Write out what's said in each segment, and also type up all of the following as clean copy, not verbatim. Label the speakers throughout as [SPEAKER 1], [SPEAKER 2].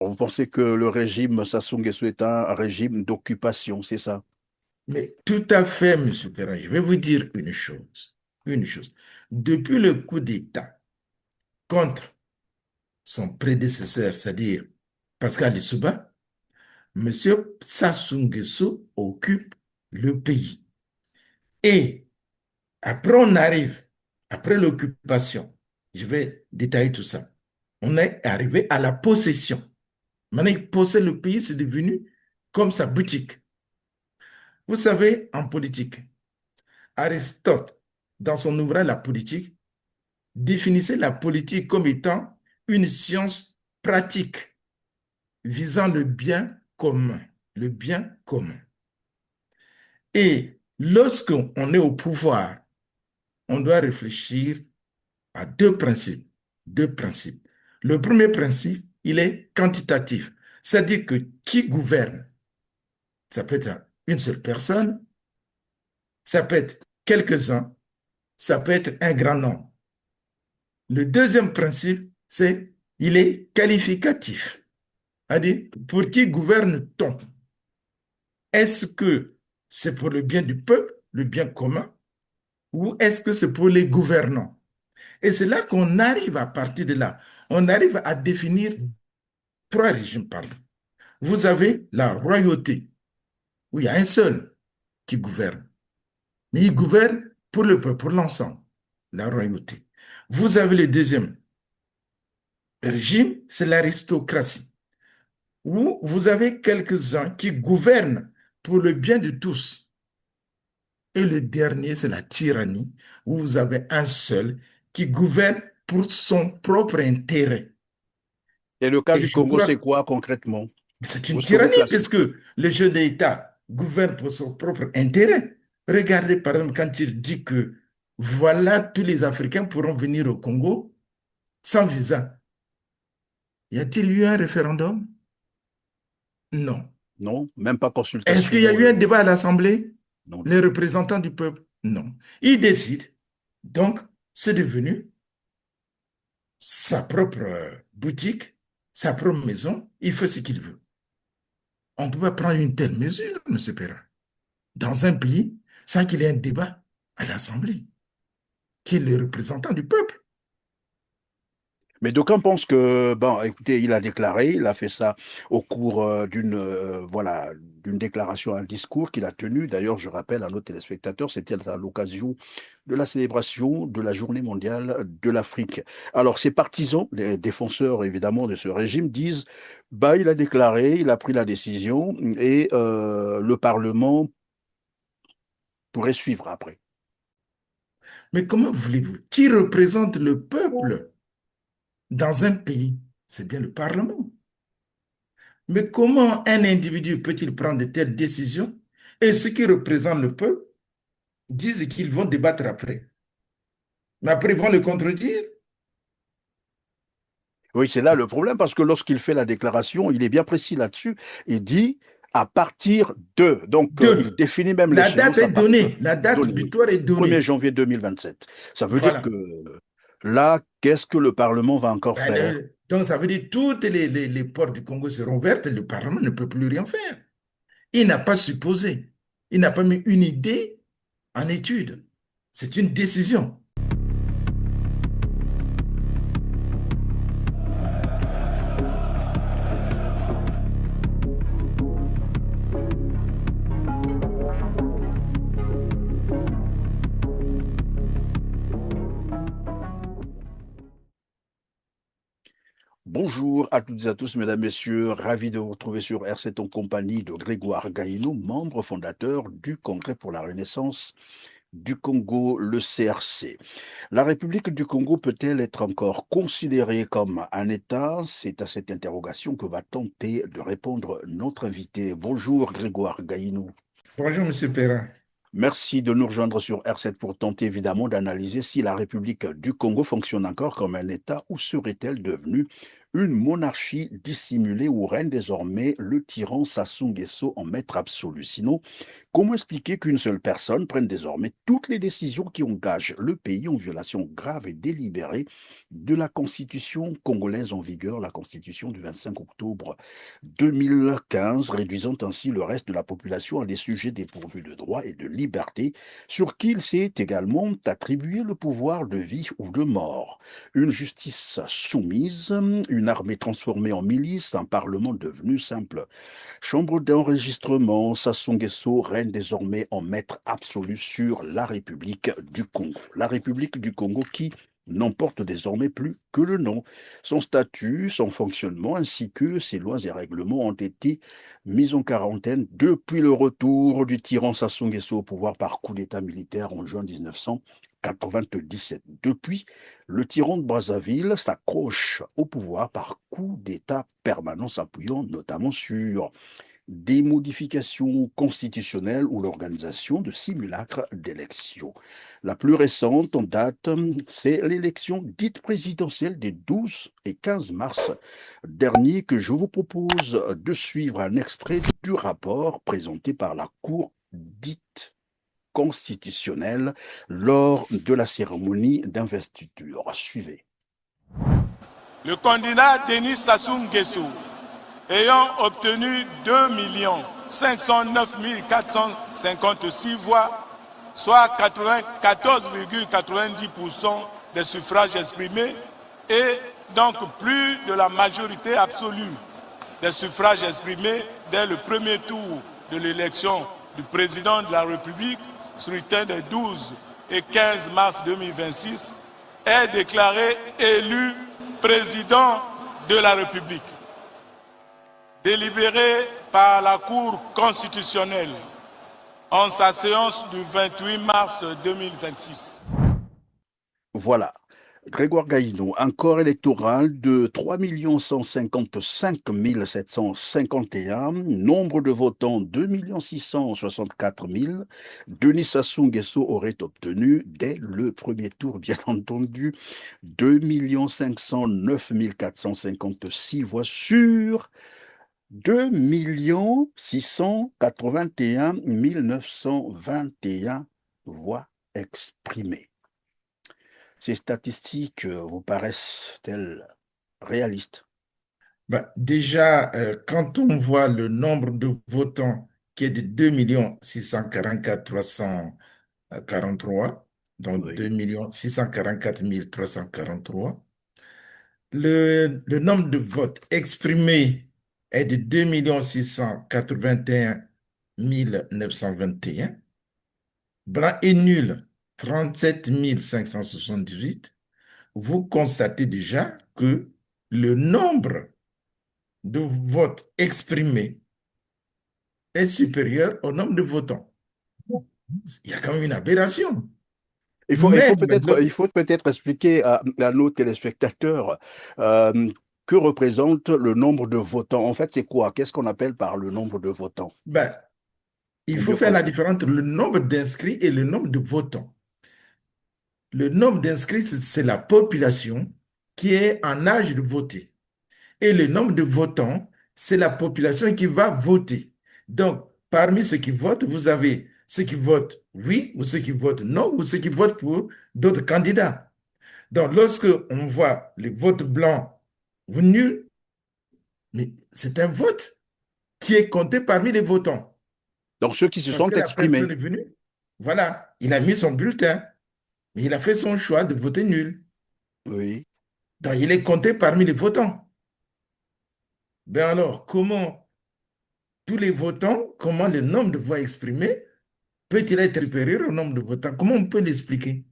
[SPEAKER 1] Vous pensez que le régime Sassou Nguesso est un régime d'occupation, c'est ça?
[SPEAKER 2] Mais tout à fait, Monsieur Perrin, je vais vous dire une chose. Une chose. Depuis le coup d'État contre son prédécesseur, c'est-à-dire Pascal Lissouba, Monsieur Sassou Nguesso occupe le pays. Et après, on arrive, après l'occupation, je vais détailler tout ça. On est arrivé à la possession. Maintenant, il possède le pays, c'est devenu comme sa boutique. Vous savez, en politique, Aristote, dans son ouvrage La politique, définissait la politique comme étant une science pratique visant le bien commun. Le bien commun. Et lorsqu'on est au pouvoir, on doit réfléchir à deux principes. Deux principes. Le premier principe, il est quantitatif. C'est-à-dire que qui gouverne, ça peut être une seule personne, ça peut être quelques-uns, ça peut être un grand nombre. Le deuxième principe, c'est il est qualificatif. C'est-à-dire, pour qui gouverne-t-on? Est-ce que c'est pour le bien du peuple, le bien commun, ou est-ce que c'est pour les gouvernants? Et c'est là qu'on arrive à partir de là. On arrive à définir trois régimes, pardon. Vous avez la royauté, où il y a un seul qui gouverne. Mais il gouverne pour le peuple, pour l'ensemble, la royauté. Vous avez le deuxième régime, c'est l'aristocratie, où vous avez quelques-uns qui gouvernent pour le bien de tous. Et le dernier, c'est la tyrannie, où vous avez un seul qui gouverne pour son propre intérêt.
[SPEAKER 1] Et le cas
[SPEAKER 2] Et
[SPEAKER 1] du
[SPEAKER 2] je
[SPEAKER 1] Congo, c'est
[SPEAKER 2] crois
[SPEAKER 1] quoi concrètement?
[SPEAKER 2] que c'est
[SPEAKER 1] Où
[SPEAKER 2] une
[SPEAKER 1] est-ce que vous
[SPEAKER 2] tyrannie,
[SPEAKER 1] placez?
[SPEAKER 2] puisque le jeu d'État gouverne pour son propre intérêt. Regardez, par exemple, quand il dit que voilà, tous les Africains pourront venir au Congo sans visa. Y a-t-il eu un référendum? Non.
[SPEAKER 1] Non, même pas
[SPEAKER 2] Est-ce qu'il y a
[SPEAKER 1] consultation.
[SPEAKER 2] eu un débat à l'Assemblée?
[SPEAKER 1] Non.
[SPEAKER 2] Les représentants du peuple? Non. Il décide. Donc, c'est devenu sa propre boutique, sa propre maison. Il fait ce qu'il veut. On ne peut pas prendre une telle mesure, M. Perrin, dans un pays sans qu'il y ait un débat à l'Assemblée, qui est le représentant du peuple.
[SPEAKER 1] Mais d'aucuns pensent que, bon, écoutez, il a déclaré, il a fait ça au cours voilà, d'une déclaration, un discours qu'il a tenu. D'ailleurs, je rappelle à nos téléspectateurs, c'était à l'occasion de la célébration de la Journée mondiale de l'Afrique. Alors, ses partisans, les défenseurs évidemment de ce régime, disent, bah, il a déclaré, il a pris la décision et le Parlement pourrait suivre après.
[SPEAKER 2] Mais comment voulez-vous? Qui représente le peuple dans un pays? C'est bien le Parlement. Mais comment un individu peut-il prendre de telles décisions et ceux qui représentent le peuple disent qu'ils vont débattre après? Mais après, ils vont le contredire.
[SPEAKER 1] Oui, c'est là le problème, parce que lorsqu'il fait la déclaration, il est bien précis là-dessus. Il dit à partir de. Donc, il
[SPEAKER 2] Deux,
[SPEAKER 1] définit même
[SPEAKER 2] la date
[SPEAKER 1] l'échéance
[SPEAKER 2] est
[SPEAKER 1] à partir
[SPEAKER 2] donnée. La date
[SPEAKER 1] donné, oui.
[SPEAKER 2] butoir est
[SPEAKER 1] 1er
[SPEAKER 2] donnée.
[SPEAKER 1] janvier 2027. Ça veut dire que
[SPEAKER 2] Voilà.
[SPEAKER 1] là, qu'est-ce que le Parlement va encore
[SPEAKER 2] Ben,
[SPEAKER 1] faire?
[SPEAKER 2] donc, ça veut dire que toutes les portes du Congo seront ouvertes et le Parlement ne peut plus rien faire. Il n'a pas supposé. Il n'a pas mis une idée en étude. C'est une décision.
[SPEAKER 1] Bonjour à toutes et à tous, mesdames, messieurs. Ravi de vous retrouver sur R7 en compagnie de Grégoire Gaïno, membre fondateur du Congrès pour la Renaissance du Congo, le CRC. La République du Congo peut-elle être encore considérée comme un État? C'est à cette interrogation que va tenter de répondre notre invité. Bonjour Grégoire Gaïnou.
[SPEAKER 2] Bonjour, Monsieur Perrin.
[SPEAKER 1] Merci de nous rejoindre sur R7 pour tenter évidemment d'analyser si la République du Congo fonctionne encore comme un État ou serait-elle devenue une monarchie dissimulée où règne désormais le tyran Sassou Nguesso en maître absolu. Sinon, comment expliquer qu'une seule personne prenne désormais toutes les décisions qui engagent le pays en violation grave et délibérée de la Constitution congolaise en vigueur, la Constitution du 25 octobre 2015, réduisant ainsi le reste de la population à des sujets dépourvus de droits et de liberté, sur qui il s'est également attribué le pouvoir de vie ou de mort. Une justice soumise, une armée transformée en milice, un parlement devenu simple chambre d'enregistrement. Sassou Nguesso règne désormais en maître absolu sur la République du Congo. La République du Congo qui n'emporte désormais plus que le nom. Son statut, son fonctionnement ainsi que ses lois et règlements ont été mis en quarantaine depuis le retour du tyran Sassou Nguesso au pouvoir par coup d'État militaire en juin 1997. Depuis, le tyran de Brazzaville s'accroche au pouvoir par coup d'État permanent s'appuyant notamment sur des modifications constitutionnelles ou l'organisation de simulacres d'élections. La plus récente en date, c'est l'élection dite présidentielle des 12 et 15 mars dernier que je vous propose de suivre un extrait du rapport présenté par la Cour dite constitutionnelle lors de la cérémonie d'investiture. Suivez.
[SPEAKER 3] Le candidat Denis Sassou Nguesso, ayant obtenu 2 509 456 voix, soit 94,90% des suffrages exprimés, et donc plus de la majorité absolue des suffrages exprimés dès le premier tour de l'élection du président de la République, scrutin des 12 et 15 mars 2026, est déclaré élu président de la République. Délibéré par la Cour constitutionnelle en sa séance du 28 mars 2026.
[SPEAKER 1] Voilà. Grégoire Gaïno, un corps électoral de 3 155 751, nombre de votants 2 664 000. Denis Sassou Nguesso aurait obtenu, dès le premier tour, bien entendu, 2 509 456 voix sur 2 681 921 voix exprimées. Ces statistiques vous paraissent-elles réalistes?
[SPEAKER 2] Déjà, quand on voit le nombre de votants qui est de 2 644 343, donc
[SPEAKER 1] Oui.
[SPEAKER 2] 2 644 343, le nombre de votes exprimés est de 2 681 921, blanc et nul 37 578. Vous constatez déjà que le nombre de votes exprimés est supérieur au nombre de votants. Il y a quand même une aberration.
[SPEAKER 1] Il faut
[SPEAKER 2] Même
[SPEAKER 1] peut-être
[SPEAKER 2] le-
[SPEAKER 1] il faut peut-être expliquer à nos téléspectateurs euh, que représente le nombre de votants. En fait, c'est quoi? Qu'est-ce qu'on appelle par le nombre de votants?
[SPEAKER 2] ben, il
[SPEAKER 1] Ou
[SPEAKER 2] faut
[SPEAKER 1] bien
[SPEAKER 2] faire la
[SPEAKER 1] comment?
[SPEAKER 2] différence entre le nombre d'inscrits et le nombre de votants. Le nombre d'inscrits, c'est la population qui est en âge de voter. Et le nombre de votants, c'est la population qui va voter. Donc, parmi ceux qui votent, vous avez ceux qui votent oui, ou ceux qui votent non, ou ceux qui votent pour d'autres candidats. Donc, lorsque on voit les votes blancs ou nuls, mais c'est un vote qui est compté parmi les votants.
[SPEAKER 1] Donc, ceux qui se
[SPEAKER 2] Parce
[SPEAKER 1] sont
[SPEAKER 2] que la personne
[SPEAKER 1] exprimés.
[SPEAKER 2] est venue, voilà, il a mis son bulletin, mais il a fait son choix de voter nul.
[SPEAKER 1] Oui.
[SPEAKER 2] Donc, il est compté parmi les votants. Ben alors, comment tous les votants, comment le nombre de voix exprimées peut-il être supérieur au nombre de votants? Comment on peut l'expliquer?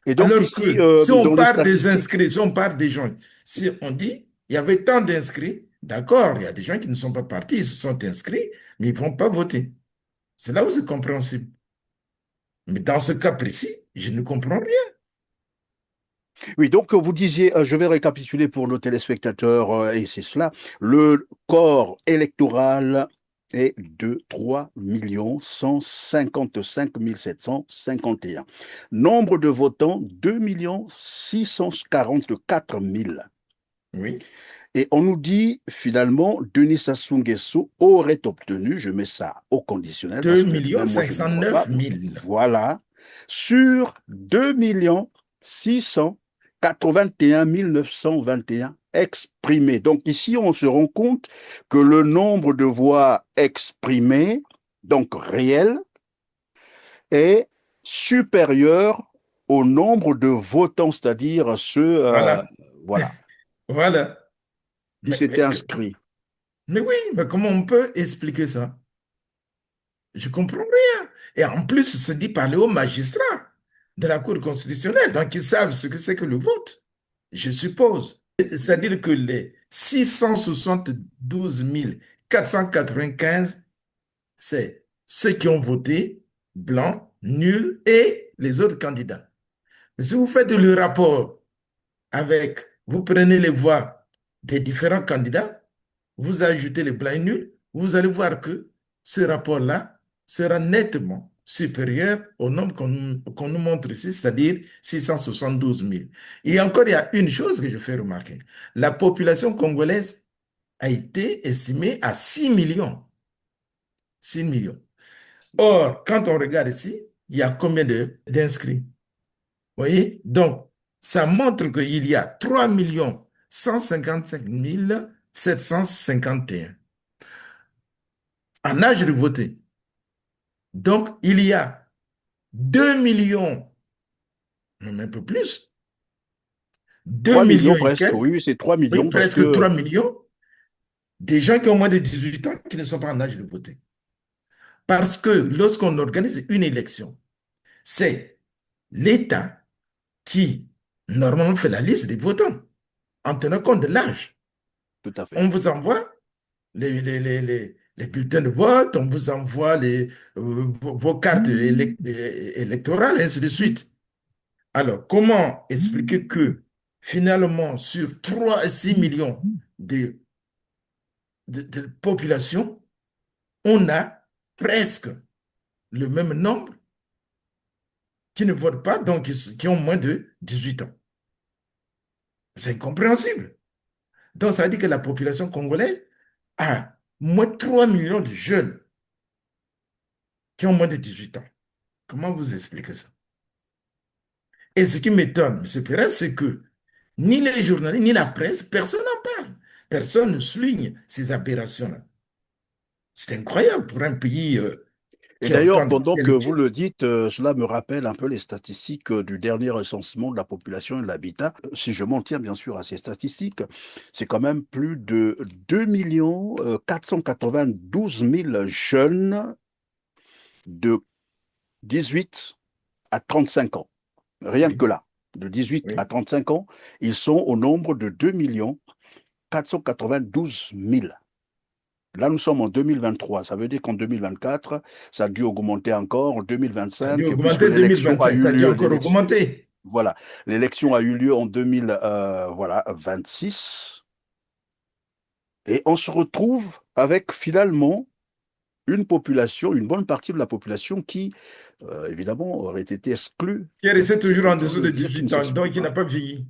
[SPEAKER 1] Et donc
[SPEAKER 2] Alors
[SPEAKER 1] ici,
[SPEAKER 2] que si on
[SPEAKER 1] dans les
[SPEAKER 2] part des
[SPEAKER 1] statistiques,
[SPEAKER 2] inscrits, si on part des gens, si on dit il y avait tant d'inscrits, d'accord, il y a des gens qui ne sont pas partis, ils se sont inscrits, mais ils ne vont pas voter. C'est là où c'est compréhensible. Mais dans ce cas précis, je ne comprends rien.
[SPEAKER 1] oui, donc vous disiez, je vais récapituler pour nos téléspectateurs, et c'est cela, le corps électoral est de 3 155 751. Nombre de votants, 2 644 000.
[SPEAKER 2] Oui.
[SPEAKER 1] Et on nous dit finalement, Denis Sassou Nguesso aurait obtenu, je mets ça au conditionnel parce
[SPEAKER 2] deux
[SPEAKER 1] que
[SPEAKER 2] millions
[SPEAKER 1] même moi
[SPEAKER 2] cinq
[SPEAKER 1] je n'y
[SPEAKER 2] cent
[SPEAKER 1] crois
[SPEAKER 2] neuf
[SPEAKER 1] pas,
[SPEAKER 2] mille.
[SPEAKER 1] voilà, sur 2 681 921 exprimés. Donc ici, on se rend compte que le nombre de voix exprimées, donc réelles, est supérieur au nombre de votants, c'est-à-dire ceux,
[SPEAKER 2] Voilà.
[SPEAKER 1] voilà,
[SPEAKER 2] Voilà.
[SPEAKER 1] qui
[SPEAKER 2] Mais,
[SPEAKER 1] s'étaient
[SPEAKER 2] mais,
[SPEAKER 1] inscrits.
[SPEAKER 2] mais oui, mais comment on peut expliquer ça? Je comprends rien. Et en plus, se dit par les hauts magistrats de la Cour constitutionnelle, donc ils savent ce que c'est que le vote, je suppose. C'est-à-dire que les 672 495, c'est ceux qui ont voté, blanc, nul, et les autres candidats. Mais si vous faites le rapport avec, vous prenez les voix des différents candidats, vous ajoutez les blancs et nuls, vous allez voir que ce rapport-là sera nettement supérieur au nombre qu'on nous montre ici, c'est-à-dire 672 000. Et encore, il y a une chose que je fais remarquer. La population congolaise a été estimée à 6 millions. 6 millions. Or, quand on regarde ici, il y a combien d'inscrits? Vous voyez? Donc, ça montre qu'il y a 3 155 751 en âge de voter. Donc, il y a 2 millions, même un peu plus, 2
[SPEAKER 1] 3 millions
[SPEAKER 2] millions et
[SPEAKER 1] presque,
[SPEAKER 2] quelques,
[SPEAKER 1] oui, oui, c'est 3
[SPEAKER 2] oui,
[SPEAKER 1] millions parce
[SPEAKER 2] presque 3
[SPEAKER 1] que,
[SPEAKER 2] millions, des gens qui ont moins de 18 ans qui ne sont pas en âge de voter. Parce que lorsqu'on organise une élection, c'est l'État qui, normalement, fait la liste des votants en tenant compte de l'âge.
[SPEAKER 1] tout à fait.
[SPEAKER 2] On vous envoie les bulletins de vote, on vous envoie vos cartes électorales, et ainsi de suite. Alors, comment expliquer que finalement, sur 3 à 6 millions de population, on a presque le même nombre qui ne votent pas, donc qui ont moins de 18 ans. C'est incompréhensible. Donc, ça veut dire que la population congolaise a moins de 3 millions de jeunes qui ont moins de 18 ans. Comment vous expliquez ça? Et ce qui m'étonne, M. Pérez, c'est que ni les journalistes, ni la presse, personne n'en parle. Personne ne souligne ces aberrations-là. C'est incroyable pour un pays
[SPEAKER 1] Et
[SPEAKER 2] qui a autant
[SPEAKER 1] d'ailleurs, pendant que vous
[SPEAKER 2] d'intellectuels.
[SPEAKER 1] le dites, cela me rappelle un peu les statistiques du dernier recensement de la population et de l'habitat. Si je m'en tiens bien sûr à ces statistiques, c'est quand même plus de 2 492 000 jeunes de 18 à 35 ans. Rien
[SPEAKER 2] Oui,
[SPEAKER 1] que là, de 18 à
[SPEAKER 2] oui.
[SPEAKER 1] 35 ans, ils sont au nombre de 2 492 000. Là, nous sommes en 2023. Ça veut dire qu'en 2024, ça a dû augmenter encore en
[SPEAKER 2] Ça a dû
[SPEAKER 1] 2025, puisque
[SPEAKER 2] augmenter en
[SPEAKER 1] l'élection a
[SPEAKER 2] 2025,
[SPEAKER 1] eu
[SPEAKER 2] ça a dû
[SPEAKER 1] lieu.
[SPEAKER 2] encore augmenter.
[SPEAKER 1] Voilà, l'élection a eu lieu en 2000, voilà, 26. Et on se retrouve avec finalement une population, une bonne partie de la population qui, évidemment, aurait été exclue.
[SPEAKER 2] Qui est
[SPEAKER 1] Et
[SPEAKER 2] resté
[SPEAKER 1] c'est
[SPEAKER 2] toujours en
[SPEAKER 1] le cas
[SPEAKER 2] dessous
[SPEAKER 1] de
[SPEAKER 2] de
[SPEAKER 1] le dire, qui ne
[SPEAKER 2] 18 ans,
[SPEAKER 1] s'exprime
[SPEAKER 2] donc qui n'a
[SPEAKER 1] pas.
[SPEAKER 2] pas vieilli.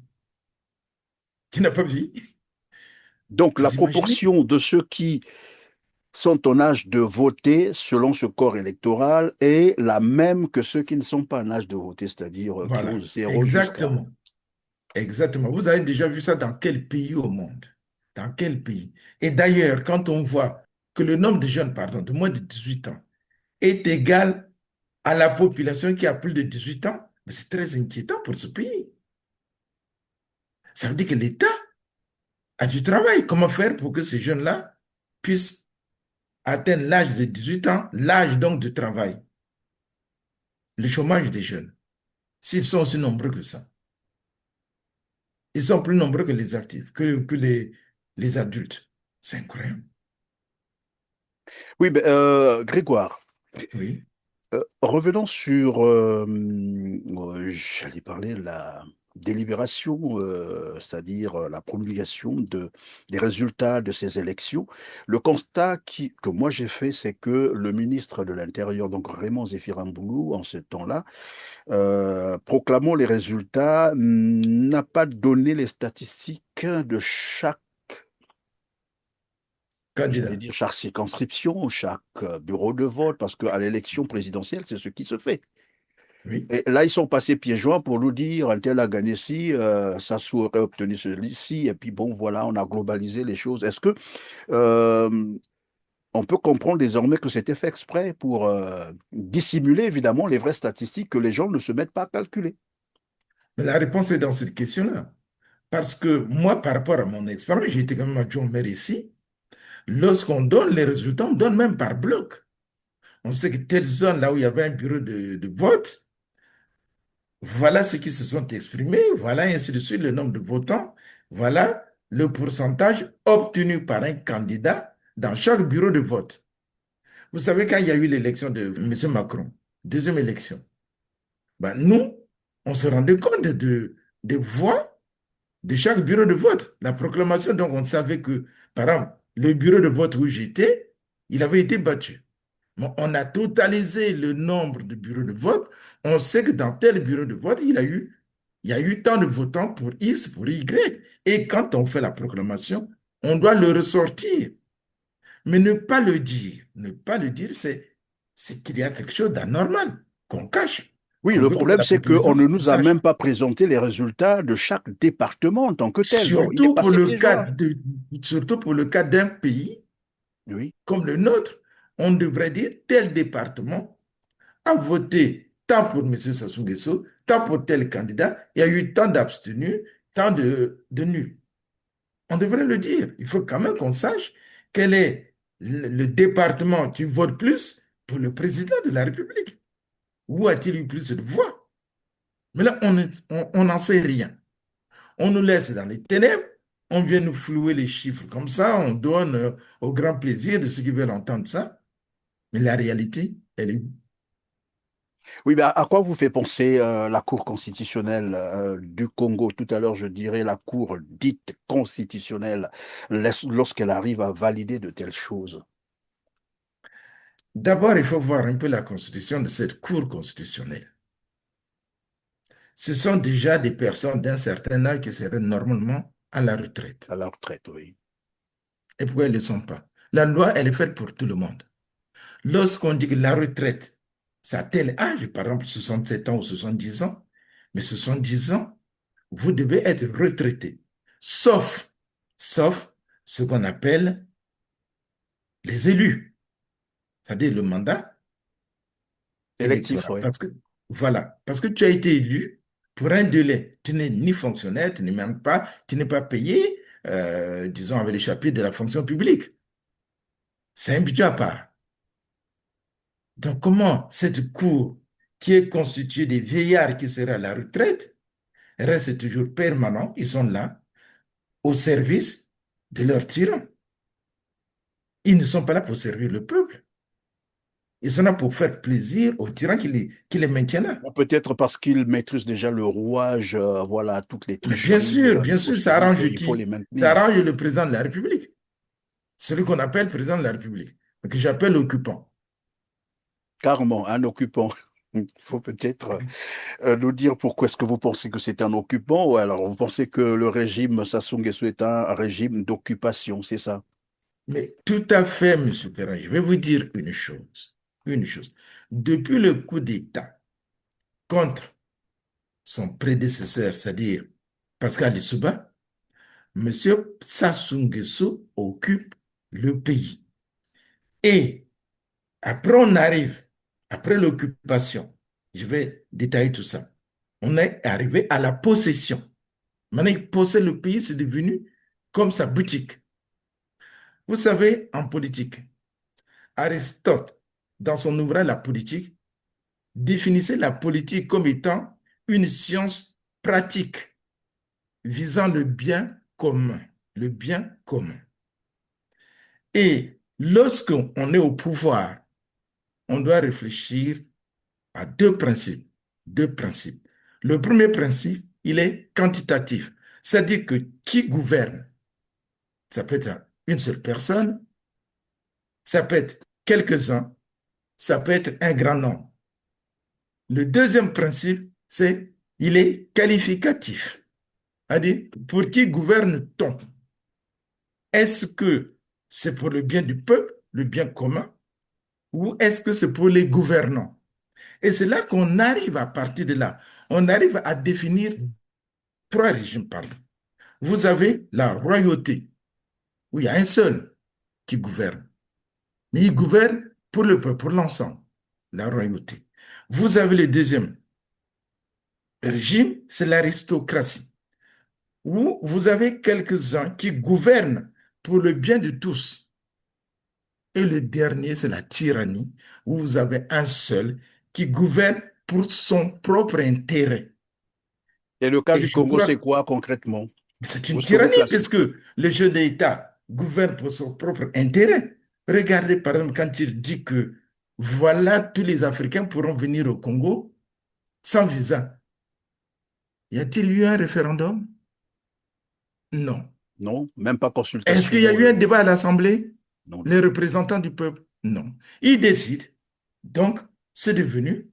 [SPEAKER 2] Qui n'a pas vieilli.
[SPEAKER 1] Donc, la
[SPEAKER 2] Vous imaginez?
[SPEAKER 1] proportion de ceux qui sont en âge de voter selon ce corps électoral est la même que ceux qui ne sont pas en âge de voter, c'est-à-dire qui ont
[SPEAKER 2] Voilà,
[SPEAKER 1] 0 jusqu'à...
[SPEAKER 2] exactement. Exactement. Vous avez déjà vu ça dans quel pays au monde? Dans quel pays? Et d'ailleurs, quand on voit que le nombre de jeunes, pardon, de moins de 18 ans est égal à la population qui a plus de 18 ans, mais c'est très inquiétant pour ce pays. Ça veut dire que l'État a du travail. Comment faire pour que ces jeunes-là puissent atteindre l'âge de 18 ans, l'âge donc de travail, le chômage des jeunes, s'ils sont aussi nombreux que ça. Ils sont plus nombreux que les actifs, que les adultes. C'est incroyable.
[SPEAKER 1] Oui, ben, Grégoire,
[SPEAKER 2] Oui.
[SPEAKER 1] revenons sur, j'allais parler là. délibération, c'est-à-dire la promulgation des résultats de ces élections, le constat que moi j'ai fait, c'est que le ministre de l'Intérieur, donc Raymond Zéphirine-Boulou, en ce temps-là, proclamant les résultats, n'a pas donné les statistiques de chaque, j'allais
[SPEAKER 2] Candidat.
[SPEAKER 1] dire, chaque circonscription, chaque bureau de vote, parce qu'à l'élection présidentielle, c'est ce qui se fait.
[SPEAKER 2] Oui.
[SPEAKER 1] Et là, ils sont passés pieds joints pour nous dire, un tel a gagné ci, Sassou aurait obtenu ceci, et puis bon, voilà, on a globalisé les choses. Est-ce que euh, on peut comprendre désormais que c'était fait exprès pour dissimuler évidemment les vraies statistiques que les gens ne se mettent pas à calculer?
[SPEAKER 2] Mais la réponse est dans cette question-là. Parce que moi, par rapport à mon expérience, j'ai été quand même adjoint au maire ici. Lorsqu'on donne les résultats, on donne même par bloc. On sait que telle zone, là où il y avait un bureau de vote, voilà ceux qui se sont exprimés, voilà ainsi de suite le nombre de votants, voilà le pourcentage obtenu par un candidat dans chaque bureau de vote. Vous savez, quand il y a eu l'élection de M. Macron, deuxième élection, ben nous, on se rendait compte des voix de chaque bureau de vote. La proclamation, donc on savait que, par exemple, le bureau de vote où j'étais, il avait été battu. Bon, on a totalisé le nombre de bureaux de vote. On sait que dans tel bureau de vote, il y a eu tant de votants pour X, pour Y. Et quand on fait la proclamation, on doit le ressortir. Mais ne pas le dire, c'est qu'il y a quelque chose d'anormal, qu'on cache,
[SPEAKER 1] Oui,
[SPEAKER 2] qu'on
[SPEAKER 1] le
[SPEAKER 2] veut que
[SPEAKER 1] problème,
[SPEAKER 2] la
[SPEAKER 1] c'est qu'on
[SPEAKER 2] population
[SPEAKER 1] ne nous a
[SPEAKER 2] sache.
[SPEAKER 1] même pas présenté les résultats de chaque département en tant que tel. Donc, il est
[SPEAKER 2] Surtout pour
[SPEAKER 1] passé
[SPEAKER 2] le
[SPEAKER 1] pieds
[SPEAKER 2] cas
[SPEAKER 1] joints.
[SPEAKER 2] de, surtout pour le cas d'un pays
[SPEAKER 1] Oui,
[SPEAKER 2] comme le nôtre, on devrait dire tel département a voté tant pour M. Sassou Nguesso, tant pour tel candidat, il y a eu tant d'abstenus, tant de nuls. On devrait le dire. Il faut quand même qu'on sache quel est le département qui vote plus pour le président de la République. Où a-t-il eu plus de voix? Mais là, on n'en sait rien. On nous laisse dans les ténèbres, on vient nous flouer les chiffres comme ça, on donne au grand plaisir de ceux qui veulent entendre ça. Mais la réalité, elle est...
[SPEAKER 1] oui, mais à quoi vous fait penser la Cour constitutionnelle du Congo? Tout à l'heure, je dirais la Cour dite constitutionnelle, lorsqu'elle arrive à valider de telles choses.
[SPEAKER 2] D'abord, il faut voir un peu la constitution de cette Cour constitutionnelle. Ce sont déjà des personnes d'un certain âge qui seraient normalement à la retraite.
[SPEAKER 1] À la retraite, oui.
[SPEAKER 2] Et pourquoi elles ne le sont pas? La loi, elle est faite pour tout le monde. Lorsqu'on dit que la retraite, c'est à tel âge, par exemple 67 ans ou 70 ans, mais 70 ans, vous devez être retraité. Sauf, sauf ce qu'on appelle les élus, c'est-à-dire le mandat
[SPEAKER 1] Électif,
[SPEAKER 2] électoral.
[SPEAKER 1] oui.
[SPEAKER 2] Voilà, parce que tu as été élu pour un délai. Tu n'es ni fonctionnaire, tu n'es même pas, tu n'es pas payé, disons, avec les chapitres de la fonction publique. C'est un budget à part. Donc, comment cette cour, qui est constituée des vieillards qui seraient à la retraite, reste toujours permanent? Ils sont là, au service de leurs tyrans. Ils ne sont pas là pour servir le peuple. Ils sont là pour faire plaisir aux tyrans qui les maintiennent là.
[SPEAKER 1] Ou peut-être parce qu'ils maîtrisent déjà le rouage, voilà, toutes les
[SPEAKER 2] Mais
[SPEAKER 1] tricheries,
[SPEAKER 2] bien
[SPEAKER 1] les
[SPEAKER 2] sûr, ça arrange
[SPEAKER 1] prospérités, il faut
[SPEAKER 2] qui?
[SPEAKER 1] les
[SPEAKER 2] Ça
[SPEAKER 1] maintenir.
[SPEAKER 2] arrange le président de la République, celui qu'on appelle président de la République, que j'appelle occupant.
[SPEAKER 1] Carrément, un occupant. Il faut peut-être nous dire pourquoi est-ce que vous pensez que c'est un occupant, ou alors vous pensez que le régime Sassou Nguesso est un régime d'occupation, c'est ça?
[SPEAKER 2] Mais tout à fait, Monsieur Perrin, je vais vous dire une chose. Une chose. Depuis le coup d'État contre son prédécesseur, c'est-à-dire Pascal Lissouba, Monsieur Sassou Nguesso occupe le pays. Et après, on arrive, après l'occupation, je vais détailler tout ça. On est arrivé à la possession. Maintenant, il possède le pays, c'est devenu comme sa boutique. Vous savez, en politique, Aristote, dans son ouvrage La politique, définissait la politique comme étant une science pratique visant le bien commun. Le bien commun. Et lorsqu'on est au pouvoir, on doit réfléchir à deux principes. Deux principes. Le premier principe, il est quantitatif. C'est-à-dire que qui gouverne, ça peut être une seule personne, ça peut être quelques-uns, ça peut être un grand nombre. Le deuxième principe, c'est il est qualificatif. C'est-à-dire, pour qui gouverne-t-on? Est-ce que c'est pour le bien du peuple, le bien commun, ou est-ce que c'est pour les gouvernants? Et c'est là qu'on arrive à partir de là. On arrive à définir trois régimes, pardon. Vous avez la royauté, où il y a un seul qui gouverne. Mais il gouverne pour le peuple, pour l'ensemble, la royauté. Vous avez le deuxième régime, c'est l'aristocratie, où vous avez quelques-uns qui gouvernent pour le bien de tous. Et le dernier, c'est la tyrannie, où vous avez un seul qui gouverne pour son propre intérêt.
[SPEAKER 1] Et le cas
[SPEAKER 2] Et
[SPEAKER 1] du
[SPEAKER 2] je
[SPEAKER 1] Congo, c'est
[SPEAKER 2] crois
[SPEAKER 1] quoi concrètement?
[SPEAKER 2] que c'est
[SPEAKER 1] Où
[SPEAKER 2] une
[SPEAKER 1] est-ce que vous
[SPEAKER 2] tyrannie,
[SPEAKER 1] placez?
[SPEAKER 2] puisque le chef d'État gouverne pour son propre intérêt. Regardez, par exemple, quand il dit que voilà, tous les Africains pourront venir au Congo sans visa. Y a-t-il eu un référendum? Non.
[SPEAKER 1] Non, même pas
[SPEAKER 2] Est-ce qu'il y a
[SPEAKER 1] consultation.
[SPEAKER 2] eu un débat à l'Assemblée?
[SPEAKER 1] Non, non.
[SPEAKER 2] Les représentants du peuple? Non. Il décide. Donc, c'est devenu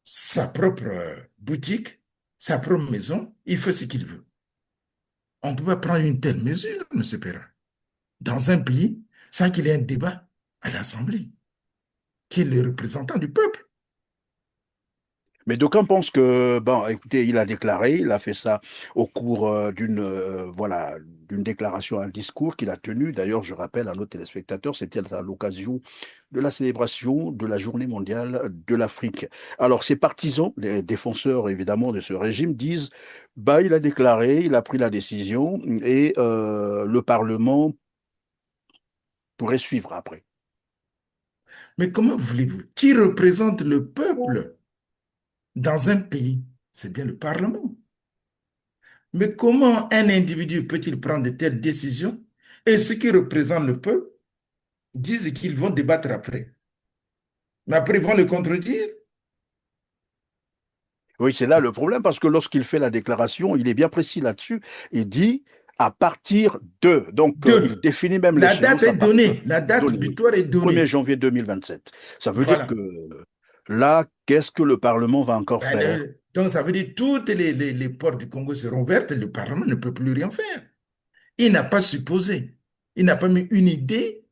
[SPEAKER 2] sa propre boutique, sa propre maison. Il fait ce qu'il veut. On ne peut pas prendre une telle mesure, M. Perrin, dans un pays sans qu'il y ait un débat à l'Assemblée, qui est le représentant du peuple.
[SPEAKER 1] Mais d'aucuns pensent que, bon, écoutez, il a déclaré, il a fait ça au cours voilà, d'une déclaration, un discours qu'il a tenu. D'ailleurs, je rappelle à nos téléspectateurs, c'était à l'occasion de la célébration de la Journée mondiale de l'Afrique. Alors, ses partisans, les défenseurs évidemment de ce régime, disent, bah, il a déclaré, il a pris la décision et le Parlement pourrait suivre après.
[SPEAKER 2] Mais comment voulez-vous? Qui représente le peuple dans un pays? C'est bien le Parlement. Mais comment un individu peut-il prendre de telles décisions et ceux qui représentent le peuple disent qu'ils vont débattre après? Mais après, ils vont le contredire?
[SPEAKER 1] Oui, c'est là le problème, parce que lorsqu'il fait la déclaration, il est bien précis là-dessus. Il dit à partir de. Donc, il
[SPEAKER 2] Deux,
[SPEAKER 1] définit même
[SPEAKER 2] la date
[SPEAKER 1] l'échéance
[SPEAKER 2] est
[SPEAKER 1] à partir
[SPEAKER 2] donnée, la date
[SPEAKER 1] donnée, oui.
[SPEAKER 2] butoir est
[SPEAKER 1] 1er
[SPEAKER 2] donnée.
[SPEAKER 1] janvier 2027. Ça veut dire que
[SPEAKER 2] Voilà.
[SPEAKER 1] là, qu'est-ce que le Parlement va encore
[SPEAKER 2] Ben,
[SPEAKER 1] faire?
[SPEAKER 2] donc, ça veut dire que toutes les portes du Congo seront ouvertes et le Parlement ne peut plus rien faire. Il n'a pas supposé. Il n'a pas mis une idée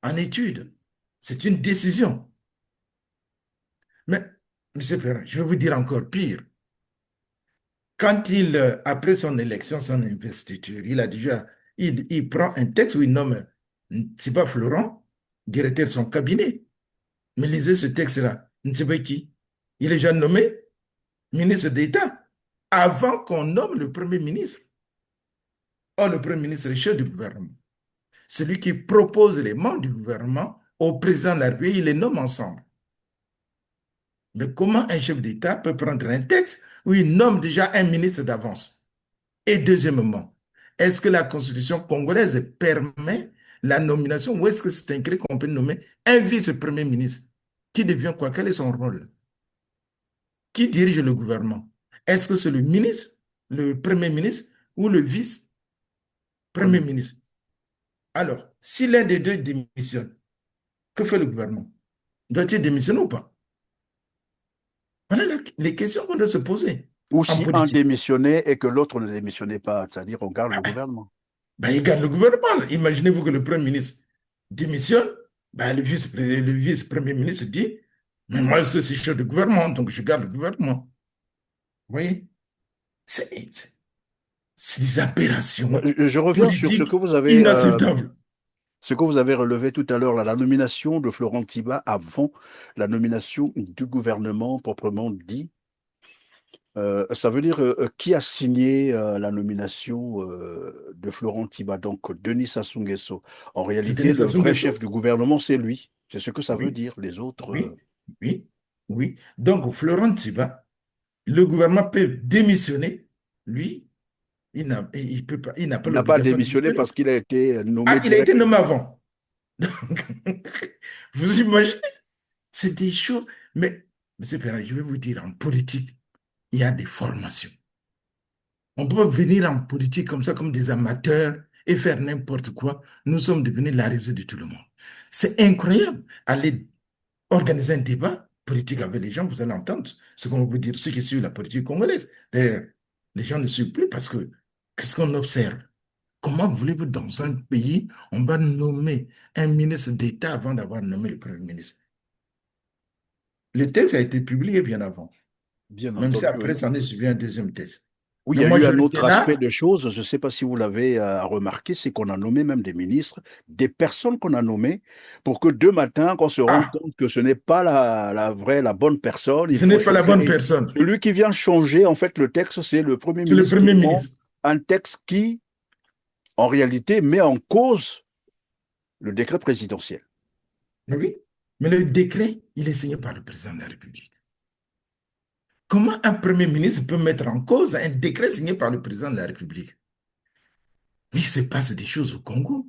[SPEAKER 2] en étude. C'est une décision. Mais, M. Perrin, je vais vous dire encore pire. Quand après son élection, son investiture, il a déjà, il prend un texte où il nomme Ntsiba Florent, directeur de son cabinet. Mais lisez ce texte-là. Ntsiba qui? Il est déjà nommé ministre d'État avant qu'on nomme le Premier ministre. Or, le Premier ministre est le chef du gouvernement. Celui qui propose les membres du gouvernement au président de la République, il les nomme ensemble. Mais comment un chef d'État peut prendre un texte où il nomme déjà un ministre d'avance? Et deuxièmement, est-ce que la Constitution congolaise permet la nomination ou est-ce que c'est écrit qu'on peut nommer un vice-premier ministre qui devient quoi? Quel est son rôle? Qui dirige le gouvernement? Est-ce que c'est le ministre, le premier ministre ou le vice-premier
[SPEAKER 1] Premier.
[SPEAKER 2] ministre? Alors, si l'un des deux démissionne, que fait le gouvernement? Doit-il démissionner ou pas? Voilà les questions qu'on doit se poser
[SPEAKER 1] Ou
[SPEAKER 2] en
[SPEAKER 1] si un
[SPEAKER 2] politique.
[SPEAKER 1] démissionnait et que l'autre ne démissionnait pas, c'est-à-dire on garde le gouvernement.
[SPEAKER 2] Ben, il gagne le gouvernement. Imaginez-vous que le Premier ministre démissionne, ben, le vice-premier ministre dit, mais moi, je suis chef de gouvernement, donc je garde le gouvernement. Vous voyez? C'est c'est des aberrations
[SPEAKER 1] Je reviens sur
[SPEAKER 2] politiques inacceptables.
[SPEAKER 1] ce que vous avez relevé tout à l'heure, là, la nomination de Florent Tiba avant la nomination du gouvernement proprement dit. Ça veut dire qui a signé la nomination de Florent Tiba, donc Denis Sassou Nguesso. En
[SPEAKER 2] C'est
[SPEAKER 1] réalité,
[SPEAKER 2] Denis
[SPEAKER 1] le
[SPEAKER 2] Sassou
[SPEAKER 1] vrai
[SPEAKER 2] Nguesso?
[SPEAKER 1] chef du gouvernement, c'est lui. C'est ce que ça veut
[SPEAKER 2] Oui,
[SPEAKER 1] dire. Les autres,
[SPEAKER 2] oui, oui, oui. Donc, Florent Tiba, le gouvernement peut démissionner. Lui, il peut pas, il n'a pas
[SPEAKER 1] il n'a pas
[SPEAKER 2] l'obligation de
[SPEAKER 1] démissionné
[SPEAKER 2] démissionner.
[SPEAKER 1] parce qu'il a été
[SPEAKER 2] Ah,
[SPEAKER 1] nommé
[SPEAKER 2] il a été
[SPEAKER 1] directement.
[SPEAKER 2] nommé avant. Donc, vous imaginez? C'est des choses. Mais, M. Perrin, je vais vous dire, en politique, il y a des formations. On ne peut pas venir en politique comme ça, comme des amateurs et faire n'importe quoi. Nous sommes devenus la risée de tout le monde. C'est incroyable. Aller organiser un débat politique avec les gens, vous allez entendre ce qu'on va vous dire, ceux qui suivent la politique congolaise. D'ailleurs, les gens ne suivent plus parce que qu'est-ce qu'on observe? Comment voulez-vous, dans un pays, on va nommer un ministre d'État avant d'avoir nommé le Premier ministre? Le texte a été publié bien avant,
[SPEAKER 1] Bien
[SPEAKER 2] même si
[SPEAKER 1] entendu,
[SPEAKER 2] après,
[SPEAKER 1] oui.
[SPEAKER 2] s'en est suivi un deuxième texte.
[SPEAKER 1] Oui, il
[SPEAKER 2] Mais
[SPEAKER 1] y a
[SPEAKER 2] moi,
[SPEAKER 1] eu
[SPEAKER 2] je
[SPEAKER 1] un
[SPEAKER 2] l'étais
[SPEAKER 1] autre aspect
[SPEAKER 2] là.
[SPEAKER 1] de choses. Je ne sais pas si vous l'avez remarqué, c'est qu'on a nommé même des ministres, des personnes qu'on a nommées, pour que demain matin, qu'on se rende
[SPEAKER 2] Ah,
[SPEAKER 1] compte que ce n'est pas la vraie, la bonne personne, il
[SPEAKER 2] ce
[SPEAKER 1] faut
[SPEAKER 2] n'est pas la
[SPEAKER 1] changer.
[SPEAKER 2] bonne
[SPEAKER 1] Et
[SPEAKER 2] personne.
[SPEAKER 1] celui qui vient changer, en fait, le texte, c'est le Premier
[SPEAKER 2] C'est le
[SPEAKER 1] ministre qui
[SPEAKER 2] Premier
[SPEAKER 1] prend
[SPEAKER 2] ministre.
[SPEAKER 1] un texte qui, en réalité, met en cause le décret présidentiel.
[SPEAKER 2] Oui. Mais le décret, il est signé par le président de la République. Comment un Premier ministre peut mettre en cause un décret signé par le président de la République? Mais il se passe des choses au Congo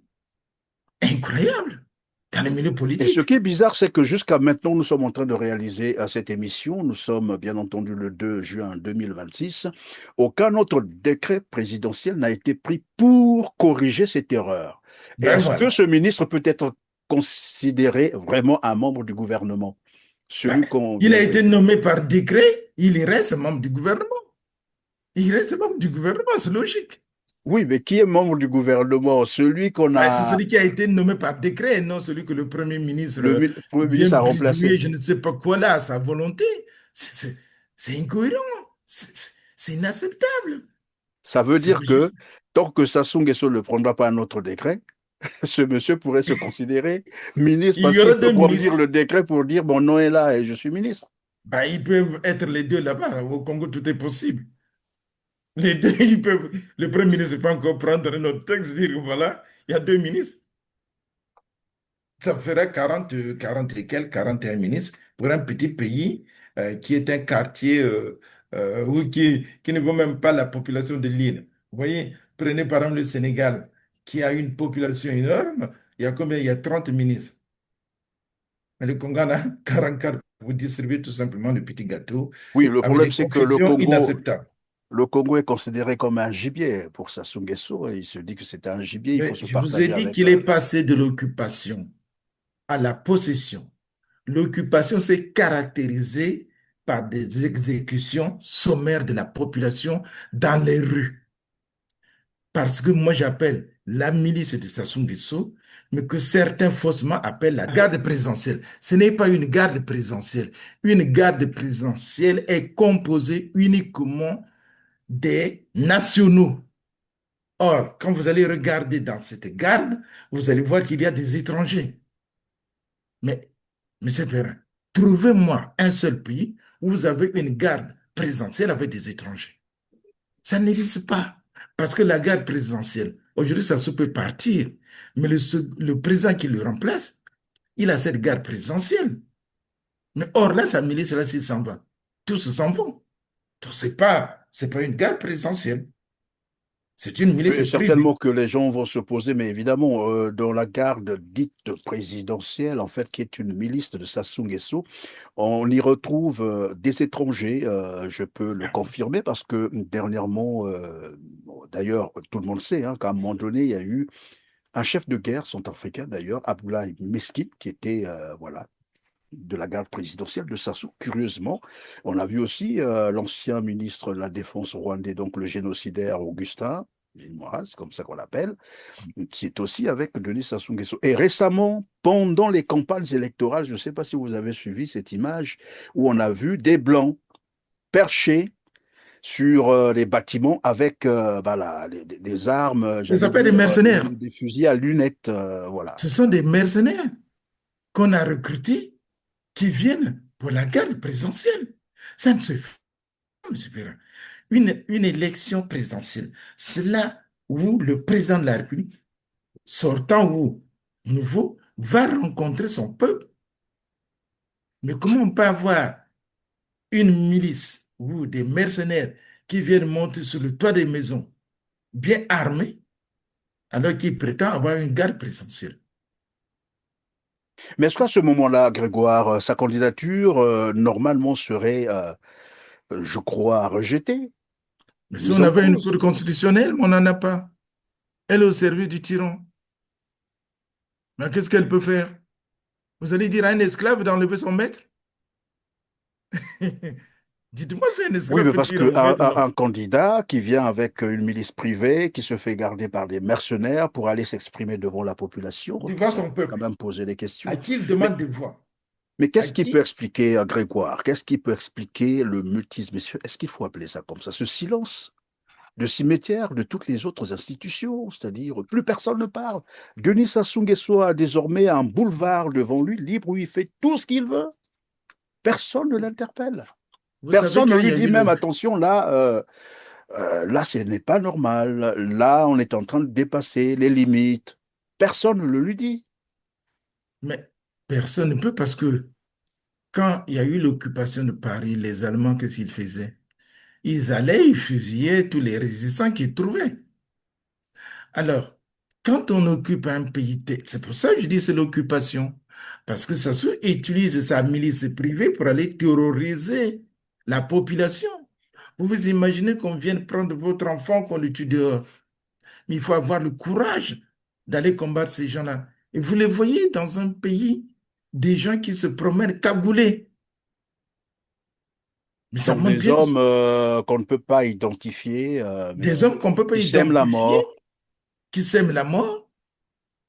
[SPEAKER 2] incroyables dans le milieu
[SPEAKER 1] Et ce
[SPEAKER 2] politique.
[SPEAKER 1] qui est bizarre, c'est que jusqu'à maintenant, nous sommes en train de réaliser cette émission. Nous sommes bien entendu le 2 juin 2026. Aucun autre décret présidentiel n'a été pris pour corriger cette erreur.
[SPEAKER 2] Ben
[SPEAKER 1] Est-ce que
[SPEAKER 2] voilà.
[SPEAKER 1] ce ministre peut être considéré vraiment un membre du gouvernement?
[SPEAKER 2] Ben,
[SPEAKER 1] Celui qu'on
[SPEAKER 2] il a
[SPEAKER 1] vient
[SPEAKER 2] été
[SPEAKER 1] de...
[SPEAKER 2] nommé par décret, il reste membre du gouvernement. Il reste membre du gouvernement, c'est logique.
[SPEAKER 1] Oui, mais qui est membre du gouvernement? Celui qu'on
[SPEAKER 2] Ben, c'est
[SPEAKER 1] a...
[SPEAKER 2] celui qui a été nommé par décret et non celui que le Premier ministre
[SPEAKER 1] Premier
[SPEAKER 2] vient
[SPEAKER 1] ministre a remplacé.
[SPEAKER 2] bidouiller, je ne sais pas quoi là, à sa volonté. C'est c'est- c'est incohérent. C'est inacceptable.
[SPEAKER 1] Ça veut
[SPEAKER 2] C'est
[SPEAKER 1] dire
[SPEAKER 2] pas
[SPEAKER 1] que
[SPEAKER 2] juste.
[SPEAKER 1] tant que Sassou Nguesso ne prendra pas un autre décret, ce monsieur pourrait se considérer ministre
[SPEAKER 2] Il
[SPEAKER 1] parce
[SPEAKER 2] y aura
[SPEAKER 1] qu'il peut
[SPEAKER 2] deux
[SPEAKER 1] conduire
[SPEAKER 2] ministres.
[SPEAKER 1] le décret pour dire mon nom est là et je suis ministre.
[SPEAKER 2] Ben, ils peuvent être les deux là-bas. Au Congo, tout est possible. Les deux, ils peuvent. Le Premier ministre peut encore prendre un autre texte et dire voilà, il y a deux ministres. Ça ferait 40 et quelques, 41 ministres pour un petit pays qui est un quartier ou qui ne vaut même pas la population de l'île. Vous voyez, prenez par exemple le Sénégal, qui a une population énorme. Il y a combien? Il y a 30 ministres. Mais le Congo en a 44. Vous distribuez tout simplement le petit gâteau
[SPEAKER 1] Oui, le
[SPEAKER 2] avec
[SPEAKER 1] problème
[SPEAKER 2] des
[SPEAKER 1] c'est que
[SPEAKER 2] confessions inacceptables.
[SPEAKER 1] Le Congo est considéré comme un gibier pour Sassou Nguesso. Il se dit que c'est un gibier, il faut
[SPEAKER 2] Mais
[SPEAKER 1] se
[SPEAKER 2] je vous ai
[SPEAKER 1] partager
[SPEAKER 2] dit
[SPEAKER 1] avec.
[SPEAKER 2] qu'il est passé de l'occupation à la possession. L'occupation s'est caractérisée par des exécutions sommaires de la population dans les rues. Parce que moi, j'appelle la milice de Sassou Nguesso, mais que certains faussement appellent la garde présidentielle. Ce n'est pas une garde présidentielle. Une garde présidentielle est composée uniquement des nationaux. Or, quand vous allez regarder dans cette garde, vous allez voir qu'il y a des étrangers. Mais, Monsieur Perrin, trouvez-moi un seul pays où vous avez une garde présidentielle avec des étrangers. Ça n'existe pas. Parce que la garde présidentielle, aujourd'hui, ça se peut partir. Mais le président qui le remplace, il a cette garde présidentielle. Mais or, là, sa milice, là, s'il s'en va, tous s'en vont. Donc, c'est pas une garde présidentielle. C'est une milice
[SPEAKER 1] Oui,
[SPEAKER 2] privée.
[SPEAKER 1] certainement que les gens vont se poser, mais évidemment, dans la garde dite présidentielle, en fait, qui est une milice de Sassou Nguesso, on y retrouve des étrangers, je peux le confirmer, parce que dernièrement, bon, d'ailleurs, tout le monde sait hein, qu'à un moment donné, il y a eu un chef de guerre centrafricain, d'ailleurs, Abdoulaye Mesquite, qui était voilà, de la garde présidentielle de Sassou. Curieusement, on a vu aussi l'ancien ministre de la Défense rwandais, donc le génocidaire Augustin, c'est comme ça qu'on l'appelle, qui est aussi avec Denis Sassou Nguesso. Et récemment, pendant les campagnes électorales, je ne sais pas si vous avez suivi cette image, où on a vu des Blancs perchés sur les bâtiments avec voilà, des armes,
[SPEAKER 2] Ils
[SPEAKER 1] j'allais
[SPEAKER 2] s'appellent des
[SPEAKER 1] dire,
[SPEAKER 2] mercenaires.
[SPEAKER 1] des fusils à lunettes. Voilà.
[SPEAKER 2] Ce sont des mercenaires qu'on a recrutés qui viennent pour la garde présidentielle. Ça ne se fait pas, M. Perrin. Une élection présidentielle, c'est là où le président de la République, sortant ou nouveau, va rencontrer son peuple. Mais comment on peut avoir une milice ou des mercenaires qui viennent monter sur le toit des maisons bien armés alors qu'ils prétendent avoir une garde présidentielle?
[SPEAKER 1] Mais est-ce qu'à ce moment-là, Grégoire, sa candidature, normalement, serait, je crois, rejetée?
[SPEAKER 2] Mais si on
[SPEAKER 1] mise en
[SPEAKER 2] avait une cour
[SPEAKER 1] cause.
[SPEAKER 2] constitutionnelle, mais on n'en a pas. Elle est au service du tyran. Mais qu'est-ce qu'elle peut faire? Vous allez dire à un esclave d'enlever son maître? Dites-moi si un
[SPEAKER 1] Oui,
[SPEAKER 2] esclave
[SPEAKER 1] mais
[SPEAKER 2] peut
[SPEAKER 1] parce
[SPEAKER 2] dire
[SPEAKER 1] que
[SPEAKER 2] au maître, non.
[SPEAKER 1] un candidat qui vient avec une milice privée, qui se fait garder par des mercenaires pour aller s'exprimer devant la population,
[SPEAKER 2] Devant
[SPEAKER 1] ça
[SPEAKER 2] son
[SPEAKER 1] peut quand
[SPEAKER 2] peuple,
[SPEAKER 1] même poser des
[SPEAKER 2] à
[SPEAKER 1] questions.
[SPEAKER 2] qui il
[SPEAKER 1] Mais,
[SPEAKER 2] demande des voix,
[SPEAKER 1] mais
[SPEAKER 2] à
[SPEAKER 1] qu'est-ce qui peut
[SPEAKER 2] qui?
[SPEAKER 1] expliquer, Grégoire, qu'est-ce qui peut expliquer le mutisme? Est-ce qu'il faut appeler ça comme ça, ce silence de cimetière de toutes les autres institutions, c'est-à-dire plus personne ne parle. Denis Sassou Nguesso a désormais un boulevard devant lui, libre, où il fait tout ce qu'il veut. Personne ne l'interpelle.
[SPEAKER 2] Vous savez
[SPEAKER 1] Personne ne
[SPEAKER 2] quand il
[SPEAKER 1] lui
[SPEAKER 2] y a
[SPEAKER 1] dit
[SPEAKER 2] eu
[SPEAKER 1] même,
[SPEAKER 2] le...
[SPEAKER 1] attention, là, là, ce n'est pas normal. Là, on est en train de dépasser les limites. Personne ne le lui dit.
[SPEAKER 2] Mais personne ne peut parce que quand il y a eu l'occupation de Paris, les Allemands, qu'est-ce qu'ils faisaient? Ils allaient, ils fusillaient tous les résistants qu'ils trouvaient. Alors, quand on occupe un pays, c'est pour ça que je dis c'est l'occupation, parce que ça se utilise sa milice privée pour aller terroriser la population. Vous vous imaginez qu'on vienne prendre votre enfant, qu'on le tue dehors. Mais il faut avoir le courage d'aller combattre ces gens-là. Et vous les voyez dans un pays, des gens qui se promènent cagoulés. Mais ça
[SPEAKER 1] Donc
[SPEAKER 2] montre
[SPEAKER 1] des
[SPEAKER 2] bien que
[SPEAKER 1] hommes qu'on ne peut pas identifier,
[SPEAKER 2] des hommes qu'on ne peut pas
[SPEAKER 1] qui sèment la
[SPEAKER 2] identifier,
[SPEAKER 1] mort.
[SPEAKER 2] qui sèment la mort,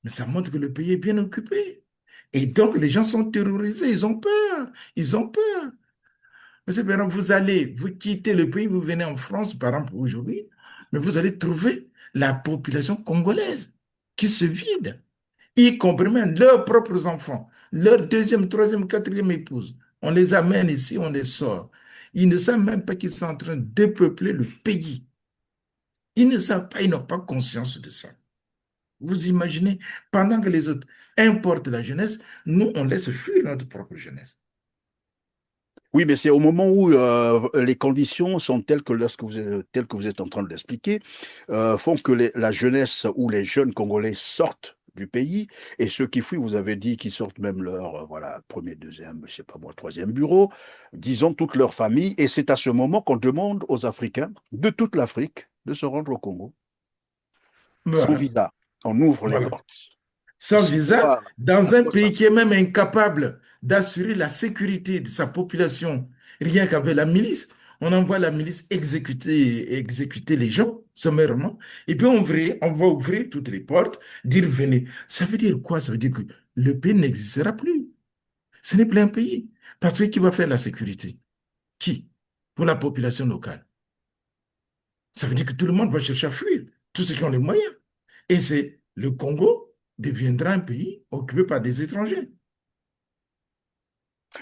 [SPEAKER 2] mais ça montre que le pays est bien occupé. Et donc, les gens sont terrorisés, ils ont peur, ils ont peur. Monsieur Bernard, vous allez, vous quittez le pays, vous venez en France, par exemple, aujourd'hui, mais vous allez trouver la population congolaise qui se vide, y compris même leurs propres enfants, leur deuxième, troisième, quatrième épouse. On les amène ici, on les sort. Ils ne savent même pas qu'ils sont en train de dépeupler le pays. Ils ne savent pas, ils n'ont pas conscience de ça. Vous imaginez, pendant que les autres importent la jeunesse, nous, on laisse fuir notre propre jeunesse.
[SPEAKER 1] Oui, mais c'est au moment où les conditions sont telles que, telles que vous êtes en train de l'expliquer, font que la jeunesse ou les jeunes Congolais sortent du pays, et ceux qui fuient, vous avez dit qu'ils sortent même leur voilà, premier, deuxième, je sais pas moi, troisième bureau, disons toute leur famille, et c'est à ce moment qu'on demande aux Africains de toute l'Afrique de se rendre au Congo, sans
[SPEAKER 2] Voilà,
[SPEAKER 1] visa. On ouvre les
[SPEAKER 2] voilà.
[SPEAKER 1] portes.
[SPEAKER 2] Sans visa,
[SPEAKER 1] À
[SPEAKER 2] dans un
[SPEAKER 1] quoi ça?
[SPEAKER 2] pays qui est même incapable d'assurer la sécurité de sa population, rien qu'avec la milice. On envoie la milice exécuter les gens sommairement, et puis on va ouvrir toutes les portes, dire venez. Ça veut dire quoi? Ça veut dire que le pays n'existera plus. Ce n'est plus un pays. Parce que qui va faire la sécurité? Qui? Pour la population locale. Ça veut dire que tout le monde va chercher à fuir, tous ceux qui ont les moyens. Et c'est le Congo deviendra un pays occupé par des étrangers.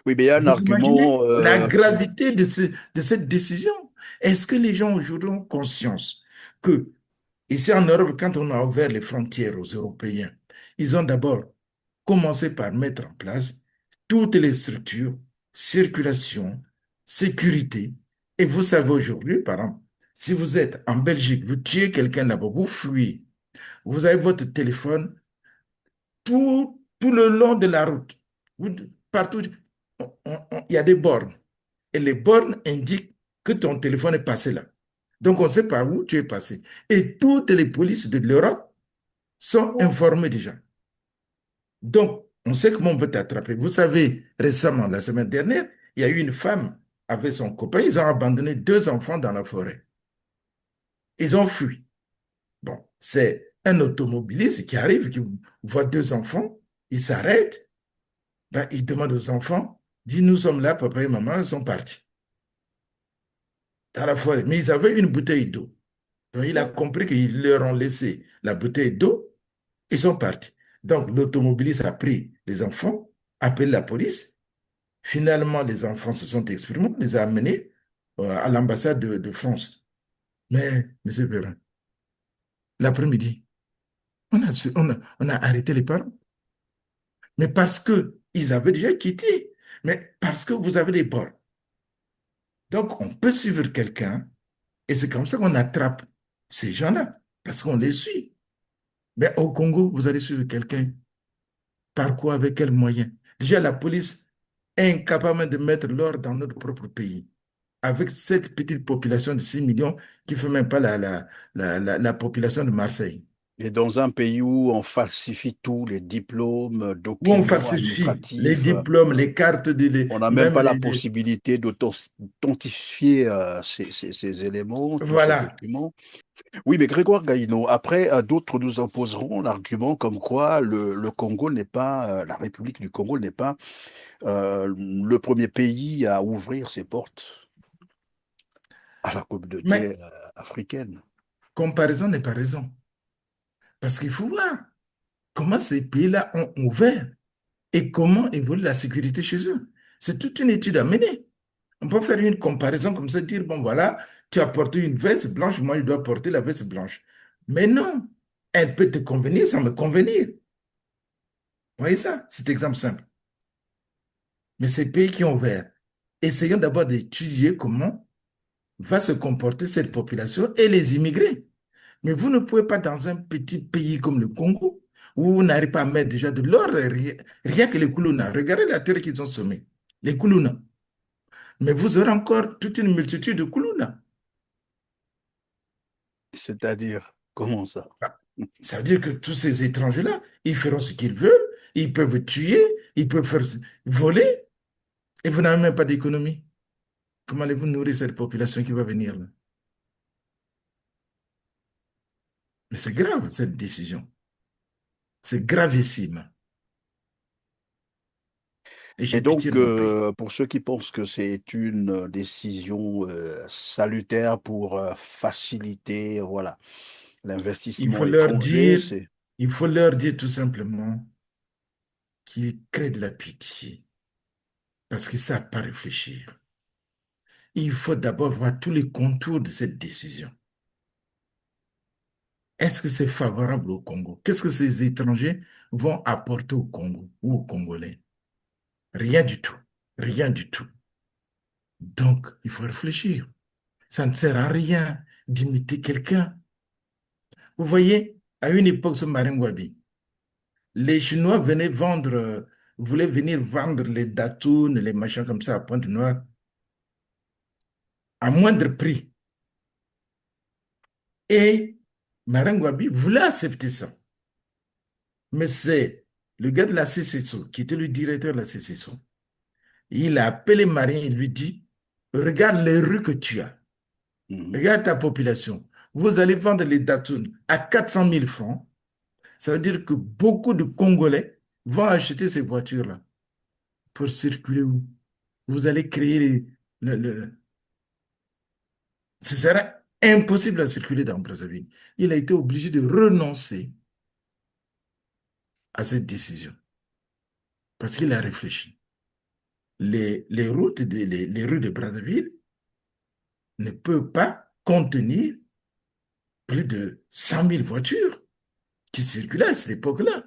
[SPEAKER 1] Oui, mais il y a un
[SPEAKER 2] Vous imaginez
[SPEAKER 1] argument
[SPEAKER 2] la
[SPEAKER 1] qui...
[SPEAKER 2] gravité de cette décision? Est-ce que les gens aujourd'hui ont conscience que, ici en Europe, quand on a ouvert les frontières aux Européens, ils ont d'abord commencé par mettre en place toutes les structures, circulation, sécurité. Et vous savez aujourd'hui, par exemple, si vous êtes en Belgique, vous tuez quelqu'un là-bas, vous fuyez, vous avez votre téléphone tout le long de la route. Partout, il y a des bornes. Et les bornes indiquent que ton téléphone est passé là. Donc, on sait par où tu es passé. Et toutes les polices de l'Europe sont informées déjà. Donc, on sait comment on peut t'attraper. Vous savez, récemment, la semaine dernière, il y a eu une femme avec son copain. Ils ont abandonné deux enfants dans la forêt. Ils ont fui. Bon, c'est un automobiliste qui arrive, qui voit deux enfants. Il s'arrête. Ben, il demande aux enfants, dit, nous sommes là, papa et maman, ils sont partis dans la forêt. Mais ils avaient une bouteille d'eau. Donc, il a compris qu'ils leur ont laissé la bouteille d'eau. Ils sont partis. Donc, l'automobiliste a pris les enfants, appelé la police. Finalement, les enfants se sont exprimés, on les a amenés à l'ambassade de France. Mais, M. Perrin, l'après-midi, on a arrêté les parents. Mais parce qu'ils avaient déjà quitté. Mais parce que vous avez des bords. Donc, on peut suivre quelqu'un et c'est comme ça qu'on attrape ces gens-là, parce qu'on les suit. Mais au Congo, vous allez suivre quelqu'un. Par quoi, avec quels moyens? Déjà, la police est incapable de mettre l'ordre dans notre propre pays. avec cette petite population de 6 millions qui ne fait même pas la population de Marseille,
[SPEAKER 1] Et dans un pays où on falsifie tous les diplômes,
[SPEAKER 2] où on
[SPEAKER 1] documents
[SPEAKER 2] falsifie les
[SPEAKER 1] administratifs,
[SPEAKER 2] diplômes, les cartes,
[SPEAKER 1] on n'a même
[SPEAKER 2] même
[SPEAKER 1] pas la possibilité d'authentifier ces éléments, tous ces
[SPEAKER 2] voilà.
[SPEAKER 1] documents. Oui, mais Grégoire Gaïno, après, d'autres nous opposeront l'argument comme quoi le Congo n'est pas, la République du Congo n'est pas le premier pays à ouvrir ses portes à la communauté
[SPEAKER 2] Mais
[SPEAKER 1] africaine.
[SPEAKER 2] comparaison n'est pas raison. Parce qu'il faut voir comment ces pays-là ont ouvert et comment évolue la sécurité chez eux. C'est toute une étude à mener. On peut faire une comparaison comme ça, dire, bon voilà, tu as porté une veste blanche, moi je dois porter la veste blanche. Mais non, elle peut te convenir sans me convenir. Vous voyez ça? C'est exemple simple. Mais ces pays qui ont ouvert, essayons d'abord d'étudier comment va se comporter cette population et les immigrés. Mais vous ne pouvez pas, dans un petit pays comme le Congo, où vous n'arrivez pas à mettre déjà de l'ordre, rien que les Koulouna. Regardez la terre qu'ils ont semée, les Koulouna. Mais vous aurez encore toute une multitude de Koulouna.
[SPEAKER 1] C'est-à-dire, comment ça?
[SPEAKER 2] Ah, ça veut dire que tous ces étrangers-là, ils feront ce qu'ils veulent, ils peuvent tuer, ils peuvent faire voler, et vous n'avez même pas d'économie. Comment allez-vous nourrir cette population qui va venir là? Mais c'est grave, cette décision. C'est gravissime. Et
[SPEAKER 1] Et
[SPEAKER 2] j'ai pitié
[SPEAKER 1] donc,
[SPEAKER 2] de mon pays.
[SPEAKER 1] pour ceux qui pensent que c'est une décision salutaire pour faciliter, voilà,
[SPEAKER 2] Il
[SPEAKER 1] l'investissement
[SPEAKER 2] faut leur
[SPEAKER 1] étranger,
[SPEAKER 2] dire,
[SPEAKER 1] c'est
[SPEAKER 2] il faut leur dire tout simplement qu'ils créent de la pitié parce qu'ils ne savent pas réfléchir. Il faut d'abord voir tous les contours de cette décision. Est-ce que c'est favorable au Congo? Qu'est-ce que ces étrangers vont apporter au Congo ou aux Congolais? Rien du tout. Rien du tout. Donc, il faut réfléchir. Ça ne sert à rien d'imiter quelqu'un. Vous voyez, à une époque, ce Marine Wabi, les Chinois venaient vendre, voulaient venir vendre les datounes, les machins comme ça à Pointe-Noire à moindre prix. Et Marine Wabi voulait accepter ça. Mais c'est le gars de la CCSO, qui était le directeur de la CCSO. Il a appelé Marine et lui dit, regarde les rues que tu as.
[SPEAKER 1] Mhm.
[SPEAKER 2] Regarde ta population. Vous allez vendre les datounes à 400 000 francs. Ça veut dire que beaucoup de Congolais vont acheter ces voitures-là pour circuler où? Vous allez créer ce sera impossible à circuler dans Brazzaville. Il a été obligé de renoncer à cette décision parce qu'il a réfléchi. Les routes, les rues de Brazzaville ne peuvent pas contenir plus de 100 000 voitures qui circulaient à cette époque-là.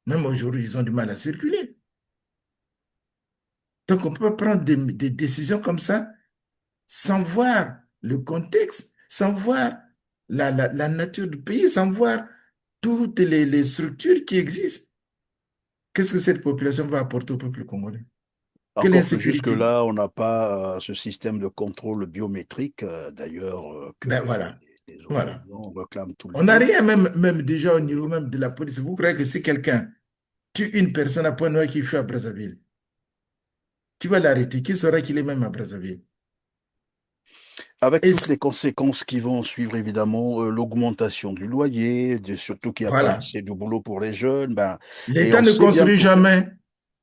[SPEAKER 2] Même aujourd'hui, ils ont du mal à circuler. Donc, on peut prendre des décisions comme ça sans voir le contexte, sans voir la nature du pays, sans voir toutes les structures qui existent. Qu'est-ce que cette population va apporter au peuple congolais? Quelle
[SPEAKER 1] Encore que
[SPEAKER 2] insécurité?
[SPEAKER 1] jusque-là, on n'a pas ce système de contrôle biométrique, d'ailleurs, que
[SPEAKER 2] Ben voilà,
[SPEAKER 1] les
[SPEAKER 2] voilà.
[SPEAKER 1] opposants réclament tout le
[SPEAKER 2] On n'a
[SPEAKER 1] temps.
[SPEAKER 2] rien même déjà au niveau même de la police. Vous croyez que si quelqu'un tue une personne à Pointe-Noire qui fuit à Brazzaville, tu vas l'arrêter. Qui saura qu'il est même à Brazzaville?
[SPEAKER 1] Avec
[SPEAKER 2] Et
[SPEAKER 1] toutes les conséquences qui vont suivre, évidemment, l'augmentation du loyer, surtout qu'il n'y a pas
[SPEAKER 2] voilà.
[SPEAKER 1] assez de boulot pour les jeunes, ben, et
[SPEAKER 2] L'État
[SPEAKER 1] on
[SPEAKER 2] ne
[SPEAKER 1] sait bien
[SPEAKER 2] construit
[SPEAKER 1] qu'au fait,
[SPEAKER 2] jamais.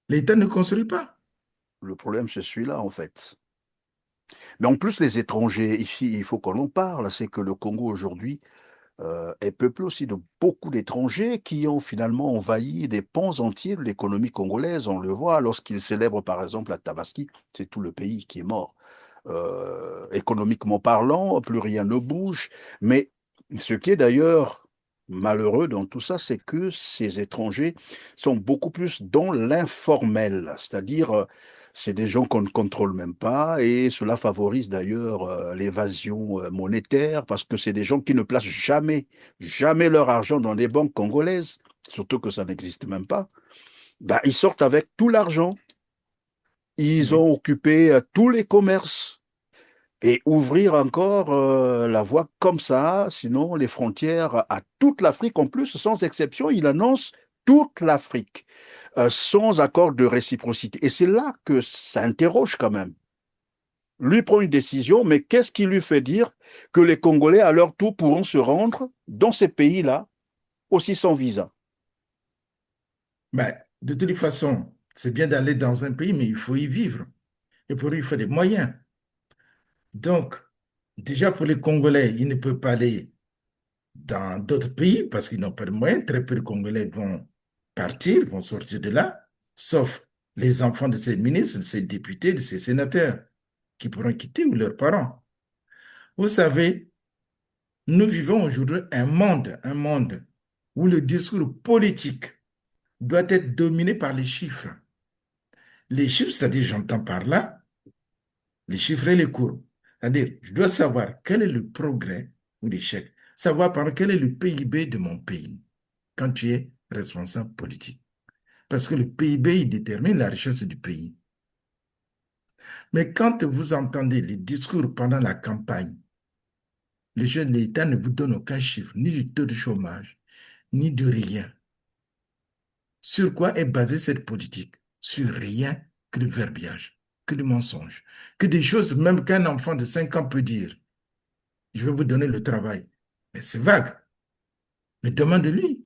[SPEAKER 2] L'État ne construit pas.
[SPEAKER 1] le problème, c'est celui-là, en fait. Mais en plus, les étrangers, ici, il faut qu'on en parle, c'est que le Congo aujourd'hui est peuplé aussi de beaucoup d'étrangers qui ont finalement envahi des pans entiers de l'économie congolaise. On le voit lorsqu'ils célèbrent par exemple la Tabaski, c'est tout le pays qui est mort. Économiquement parlant, plus rien ne bouge. Mais ce qui est d'ailleurs malheureux dans tout ça, c'est que ces étrangers sont beaucoup plus dans l'informel, c'est-à-dire c'est des gens qu'on ne contrôle même pas et cela favorise d'ailleurs l'évasion monétaire parce que c'est des gens qui ne placent jamais, jamais leur argent dans les banques congolaises, surtout que ça n'existe même pas. Ben, ils sortent avec tout l'argent, ils
[SPEAKER 2] Oui.
[SPEAKER 1] ont occupé tous les commerces. et ouvrir encore la voie comme ça, sinon les frontières à toute l'Afrique en plus, sans exception, il annonce toute l'Afrique, sans accord de réciprocité. Et c'est là que ça interroge quand même. Lui prend une décision, mais qu'est-ce qui lui fait dire que les Congolais, à leur tour, pourront se rendre dans ces pays-là, aussi sans visa?
[SPEAKER 2] Ben, de toute façon, c'est bien d'aller dans un pays, mais il faut y vivre. Et pour il faut des moyens. Donc, déjà pour les Congolais, ils ne peuvent pas aller dans d'autres pays parce qu'ils n'ont pas de moyens. Très peu de Congolais vont partir, vont sortir de là, sauf les enfants de ces ministres, de ces députés, de ces sénateurs qui pourront quitter ou leurs parents. Vous savez, nous vivons aujourd'hui un monde où le discours politique doit être dominé par les chiffres. Les chiffres, c'est-à-dire, j'entends par là, les chiffres et les courbes. C'est-à-dire, je dois savoir quel est le progrès ou l'échec. Savoir par exemple, quel est le PIB de mon pays quand tu es responsable politique. Parce que le PIB, il détermine la richesse du pays. Mais quand vous entendez les discours pendant la campagne, les jeunes de l'État ne vous donnent aucun chiffre, ni du taux de chômage, ni de rien. Sur quoi est basée cette politique? Sur rien que le verbiage, que du mensonge, que des choses même qu'un enfant de 5 ans peut dire. Je vais vous donner le travail. Mais c'est vague. Mais demande-lui.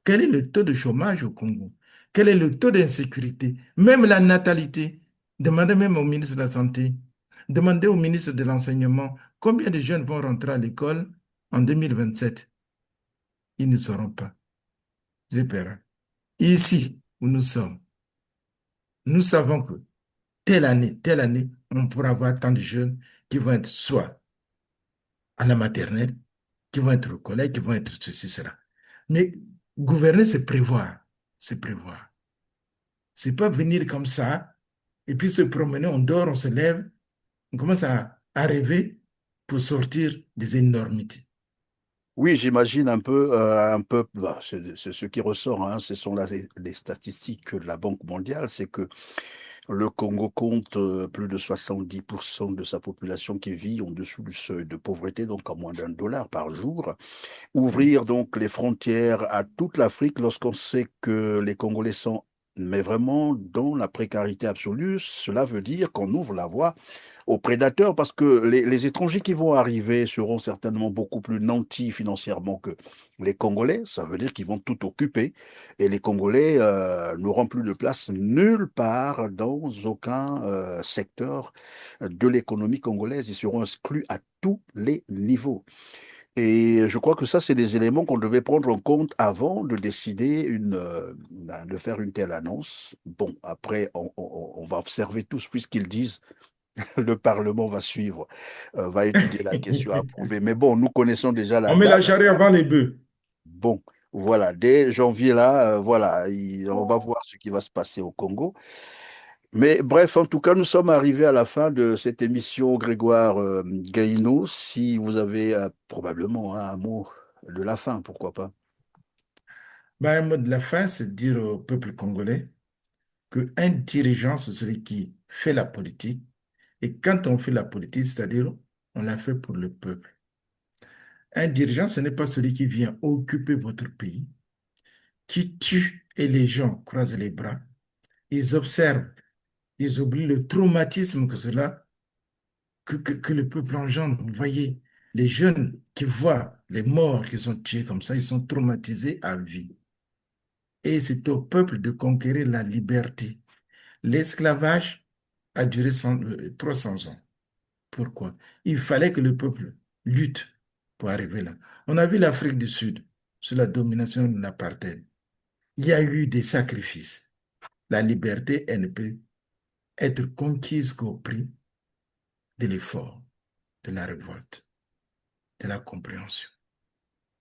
[SPEAKER 2] Quel est le taux de chômage au Congo? Quel est le taux d'insécurité? Même la natalité. Demandez même au ministre de la Santé. Demandez au ministre de l'Enseignement combien de jeunes vont rentrer à l'école en 2027. Ils ne sauront pas. J'ai peur. Ici où nous sommes, nous savons que telle année, on pourra avoir tant de jeunes qui vont être soit à la maternelle, qui vont être au collège, qui vont être ceci, cela. Mais gouverner, c'est prévoir. C'est prévoir. C'est pas venir comme ça et puis se promener, on dort, on se lève, on commence à rêver pour sortir des énormités.
[SPEAKER 1] Oui, j'imagine un peu, bah, c'est ce qui ressort, hein, ce sont les statistiques de la Banque mondiale, c'est que le Congo compte plus de 70% de sa population qui vit en dessous du seuil de pauvreté, donc à moins d'1 dollar par jour.
[SPEAKER 2] Oui.
[SPEAKER 1] Ouvrir donc les frontières à toute l'Afrique lorsqu'on sait que les Congolais sont, mais vraiment dans la précarité absolue, cela veut dire qu'on ouvre la voie aux prédateurs parce que les étrangers qui vont arriver seront certainement beaucoup plus nantis financièrement que les Congolais. Ça veut dire qu'ils vont tout occuper et les Congolais n'auront plus de place nulle part dans aucun secteur de l'économie congolaise. Ils seront exclus à tous les niveaux. Et je crois que ça, c'est des éléments qu'on devait prendre en compte avant de décider de faire une telle annonce. Bon, après, on va observer tous, puisqu'ils disent le Parlement va suivre, va étudier la question, approuver. Mais bon, nous connaissons déjà la
[SPEAKER 2] On met la
[SPEAKER 1] date.
[SPEAKER 2] charrue avant les bœufs.
[SPEAKER 1] Bon, voilà, dès janvier, là, voilà, on va voir ce qui va se passer au Congo. Mais bref, en tout cas, nous sommes arrivés à la fin de cette émission, Grégoire Gaïno. Si vous avez probablement hein, un mot de la fin, pourquoi pas.
[SPEAKER 2] Ben, un mot de la fin, c'est de dire au peuple congolais qu'un dirigeant, c'est celui qui fait la politique. Et quand on fait la politique, c'est-à-dire, on la fait pour le peuple. Un dirigeant, ce n'est pas celui qui vient occuper votre pays, qui tue et les gens croisent les bras. Ils observent, ils oublient le traumatisme que cela, que le peuple engendre. Vous voyez, les jeunes qui voient les morts qui sont tués comme ça, ils sont traumatisés à vie. Et c'est au peuple de conquérir la liberté. L'esclavage a duré 300 ans. Pourquoi? Il fallait que le peuple lutte pour arriver là. On a vu l'Afrique du Sud sous la domination de l'apartheid. Il y a eu des sacrifices. La liberté, elle ne peut être conquise qu'au prix de l'effort, de la révolte, de la compréhension.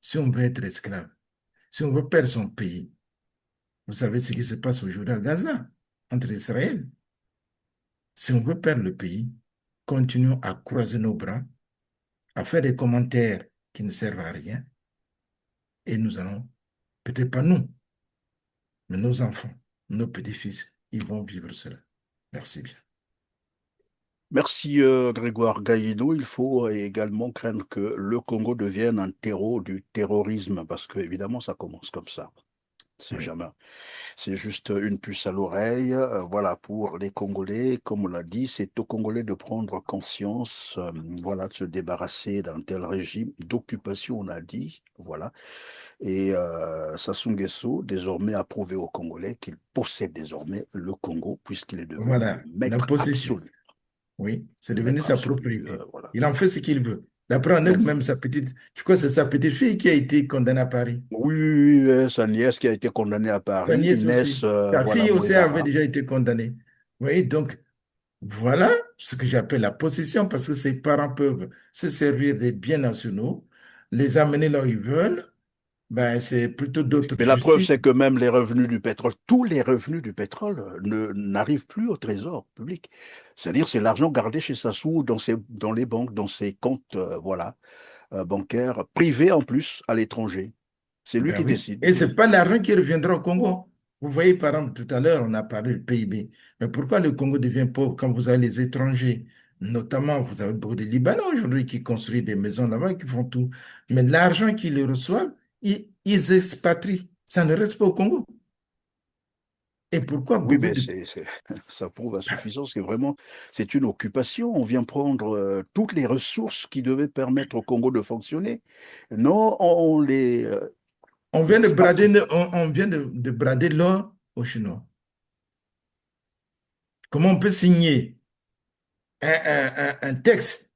[SPEAKER 2] Si on veut être esclave, si on veut perdre son pays, vous savez ce qui se passe aujourd'hui à Gaza, entre Israël. Si on veut perdre le pays, continuons à croiser nos bras, à faire des commentaires qui ne servent à rien, et nous allons, peut-être pas nous, mais nos enfants, nos petits-fils, ils vont vivre cela. Merci bien.
[SPEAKER 1] Merci Grégoire Gaïdo. Il faut également craindre que le Congo devienne un terreau du terrorisme, parce que évidemment ça commence comme ça. C'est
[SPEAKER 2] Oui.
[SPEAKER 1] jamais. C'est juste une puce à l'oreille. Voilà, pour les Congolais, comme on l'a dit, c'est aux Congolais de prendre conscience, voilà, de se débarrasser d'un tel régime d'occupation, on a dit, voilà. Et Sassou Nguesso, désormais, a prouvé aux Congolais qu'il possède désormais le Congo, puisqu'il est devenu le
[SPEAKER 2] Voilà, la
[SPEAKER 1] maître
[SPEAKER 2] possession.
[SPEAKER 1] absolu.
[SPEAKER 2] Oui, c'est
[SPEAKER 1] Le
[SPEAKER 2] devenu
[SPEAKER 1] maître
[SPEAKER 2] sa
[SPEAKER 1] absolu,
[SPEAKER 2] propriété.
[SPEAKER 1] voilà.
[SPEAKER 2] Il en fait ce qu'il veut. La preuve en est que
[SPEAKER 1] Donc,
[SPEAKER 2] même sa petite, je crois que c'est sa petite fille qui a été condamnée à Paris.
[SPEAKER 1] oui, oui, oui, sa nièce qui a été condamnée à
[SPEAKER 2] Sa
[SPEAKER 1] Paris,
[SPEAKER 2] nièce
[SPEAKER 1] Inès,
[SPEAKER 2] aussi. Sa
[SPEAKER 1] voilà,
[SPEAKER 2] fille aussi avait
[SPEAKER 1] Mouevara.
[SPEAKER 2] déjà été condamnée. Vous voyez, donc voilà ce que j'appelle la possession, parce que ses parents peuvent se servir des biens nationaux, les amener là où ils veulent. Ben, c'est plutôt d'autres
[SPEAKER 1] Mais la preuve,
[SPEAKER 2] justice.
[SPEAKER 1] c'est que même les revenus du pétrole, tous les revenus du pétrole n'arrivent plus au trésor public. C'est-à-dire, c'est l'argent gardé chez Sassou dans les banques, dans ses comptes, voilà, bancaires, privés en plus, à l'étranger. C'est lui
[SPEAKER 2] Ben
[SPEAKER 1] qui
[SPEAKER 2] oui.
[SPEAKER 1] décide.
[SPEAKER 2] Et ce n'est pas l'argent qui reviendra au Congo. Vous voyez, par exemple, tout à l'heure, on a parlé du PIB. Mais pourquoi le Congo devient pauvre quand vous avez les étrangers? Notamment, vous avez beaucoup de Libanais aujourd'hui qui construisent des maisons là-bas, qui font tout. Mais l'argent qu'ils reçoivent, ils expatrient. Ça ne reste pas au Congo. Et pourquoi
[SPEAKER 1] Oui,
[SPEAKER 2] beaucoup
[SPEAKER 1] mais
[SPEAKER 2] de...
[SPEAKER 1] ça prouve à suffisance que vraiment, c'est une occupation. On vient prendre toutes les ressources qui devaient permettre au Congo de fonctionner. Non, on les
[SPEAKER 2] On vient de brader,
[SPEAKER 1] expatrie.
[SPEAKER 2] on vient de brader l'or aux Chinois. Comment on peut signer un texte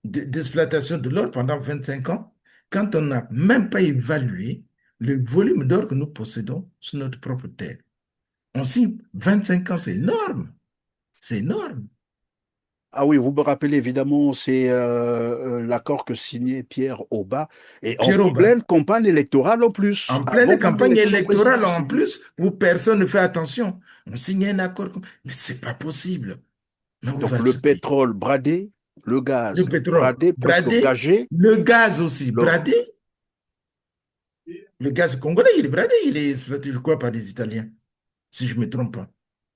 [SPEAKER 2] d'exploitation de l'or pendant 25 ans quand on n'a même pas évalué le volume d'or que nous possédons sur notre propre terre? On signe 25 ans, c'est énorme. C'est énorme.
[SPEAKER 1] Ah oui, vous me rappelez évidemment, c'est l'accord que signait Pierre Auba, et en
[SPEAKER 2] Pierre Aubin,
[SPEAKER 1] pleine campagne électorale en plus,
[SPEAKER 2] en pleine
[SPEAKER 1] avant même
[SPEAKER 2] campagne
[SPEAKER 1] l'élection
[SPEAKER 2] électorale en
[SPEAKER 1] présidentielle.
[SPEAKER 2] plus, où personne ne fait attention. On signe un accord. Mais c'est pas possible. Mais où
[SPEAKER 1] Donc
[SPEAKER 2] va
[SPEAKER 1] le
[SPEAKER 2] ce pays?
[SPEAKER 1] pétrole bradé, le
[SPEAKER 2] Le
[SPEAKER 1] gaz
[SPEAKER 2] pétrole
[SPEAKER 1] bradé, presque
[SPEAKER 2] bradé,
[SPEAKER 1] gagé,
[SPEAKER 2] le gaz aussi
[SPEAKER 1] l'or.
[SPEAKER 2] bradé. Le gaz congolais, il est bradé, il est exploité, je crois, par des Italiens, si je ne me trompe pas.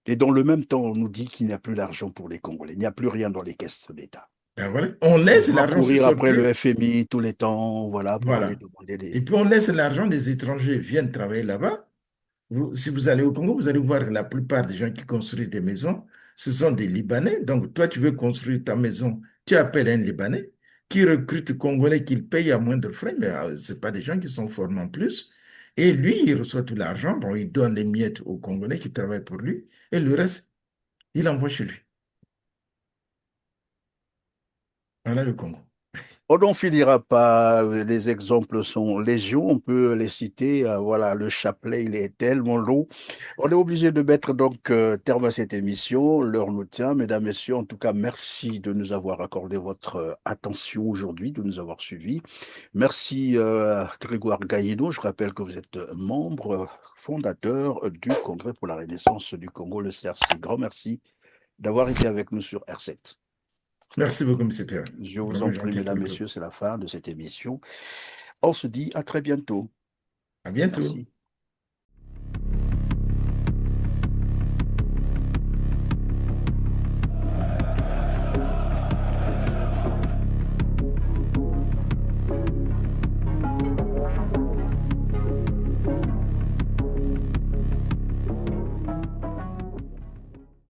[SPEAKER 1] Et dans le même temps, on nous dit qu'il n'y a plus d'argent pour les Congolais, il n'y a plus rien dans les caisses de l'État.
[SPEAKER 2] Ben voilà. On
[SPEAKER 1] On
[SPEAKER 2] laisse
[SPEAKER 1] doit
[SPEAKER 2] l'argent se
[SPEAKER 1] courir après
[SPEAKER 2] sortir.
[SPEAKER 1] le FMI tous les temps, voilà, pour aller
[SPEAKER 2] Voilà.
[SPEAKER 1] demander
[SPEAKER 2] Et
[SPEAKER 1] des...
[SPEAKER 2] puis on laisse l'argent des étrangers viennent travailler là-bas. Si vous allez au Congo, vous allez voir que la plupart des gens qui construisent des maisons, ce sont des Libanais. Donc toi, tu veux construire ta maison, tu appelles un Libanais qui recrute Congolais qu'il paye à moindre frais, mais ce pas des gens qui sont formés en plus. Et lui, il reçoit tout l'argent. Bon, il donne les miettes aux Congolais qui travaillent pour lui. Et le reste, il envoie chez lui. Voilà le Congo.
[SPEAKER 1] On n'en finira pas, les exemples sont légion, on peut les citer, voilà, le chapelet, il est tellement long. On est obligé de mettre donc terme à cette émission, l'heure nous tient, mesdames, messieurs, en tout cas, merci de nous avoir accordé votre attention aujourd'hui, de nous avoir suivis. Merci Grégoire Gaïdo, je rappelle que vous êtes membre fondateur du Congrès pour la Renaissance du Congo, le CRC. Grand merci d'avoir été avec nous sur R7.
[SPEAKER 2] Merci beaucoup, M. Pierre.
[SPEAKER 1] Je vous
[SPEAKER 2] Vraiment
[SPEAKER 1] en prie,
[SPEAKER 2] gentil
[SPEAKER 1] mesdames,
[SPEAKER 2] pour tout.
[SPEAKER 1] messieurs, c'est la fin de cette émission. On se dit à très bientôt.
[SPEAKER 2] À bientôt.
[SPEAKER 1] Merci.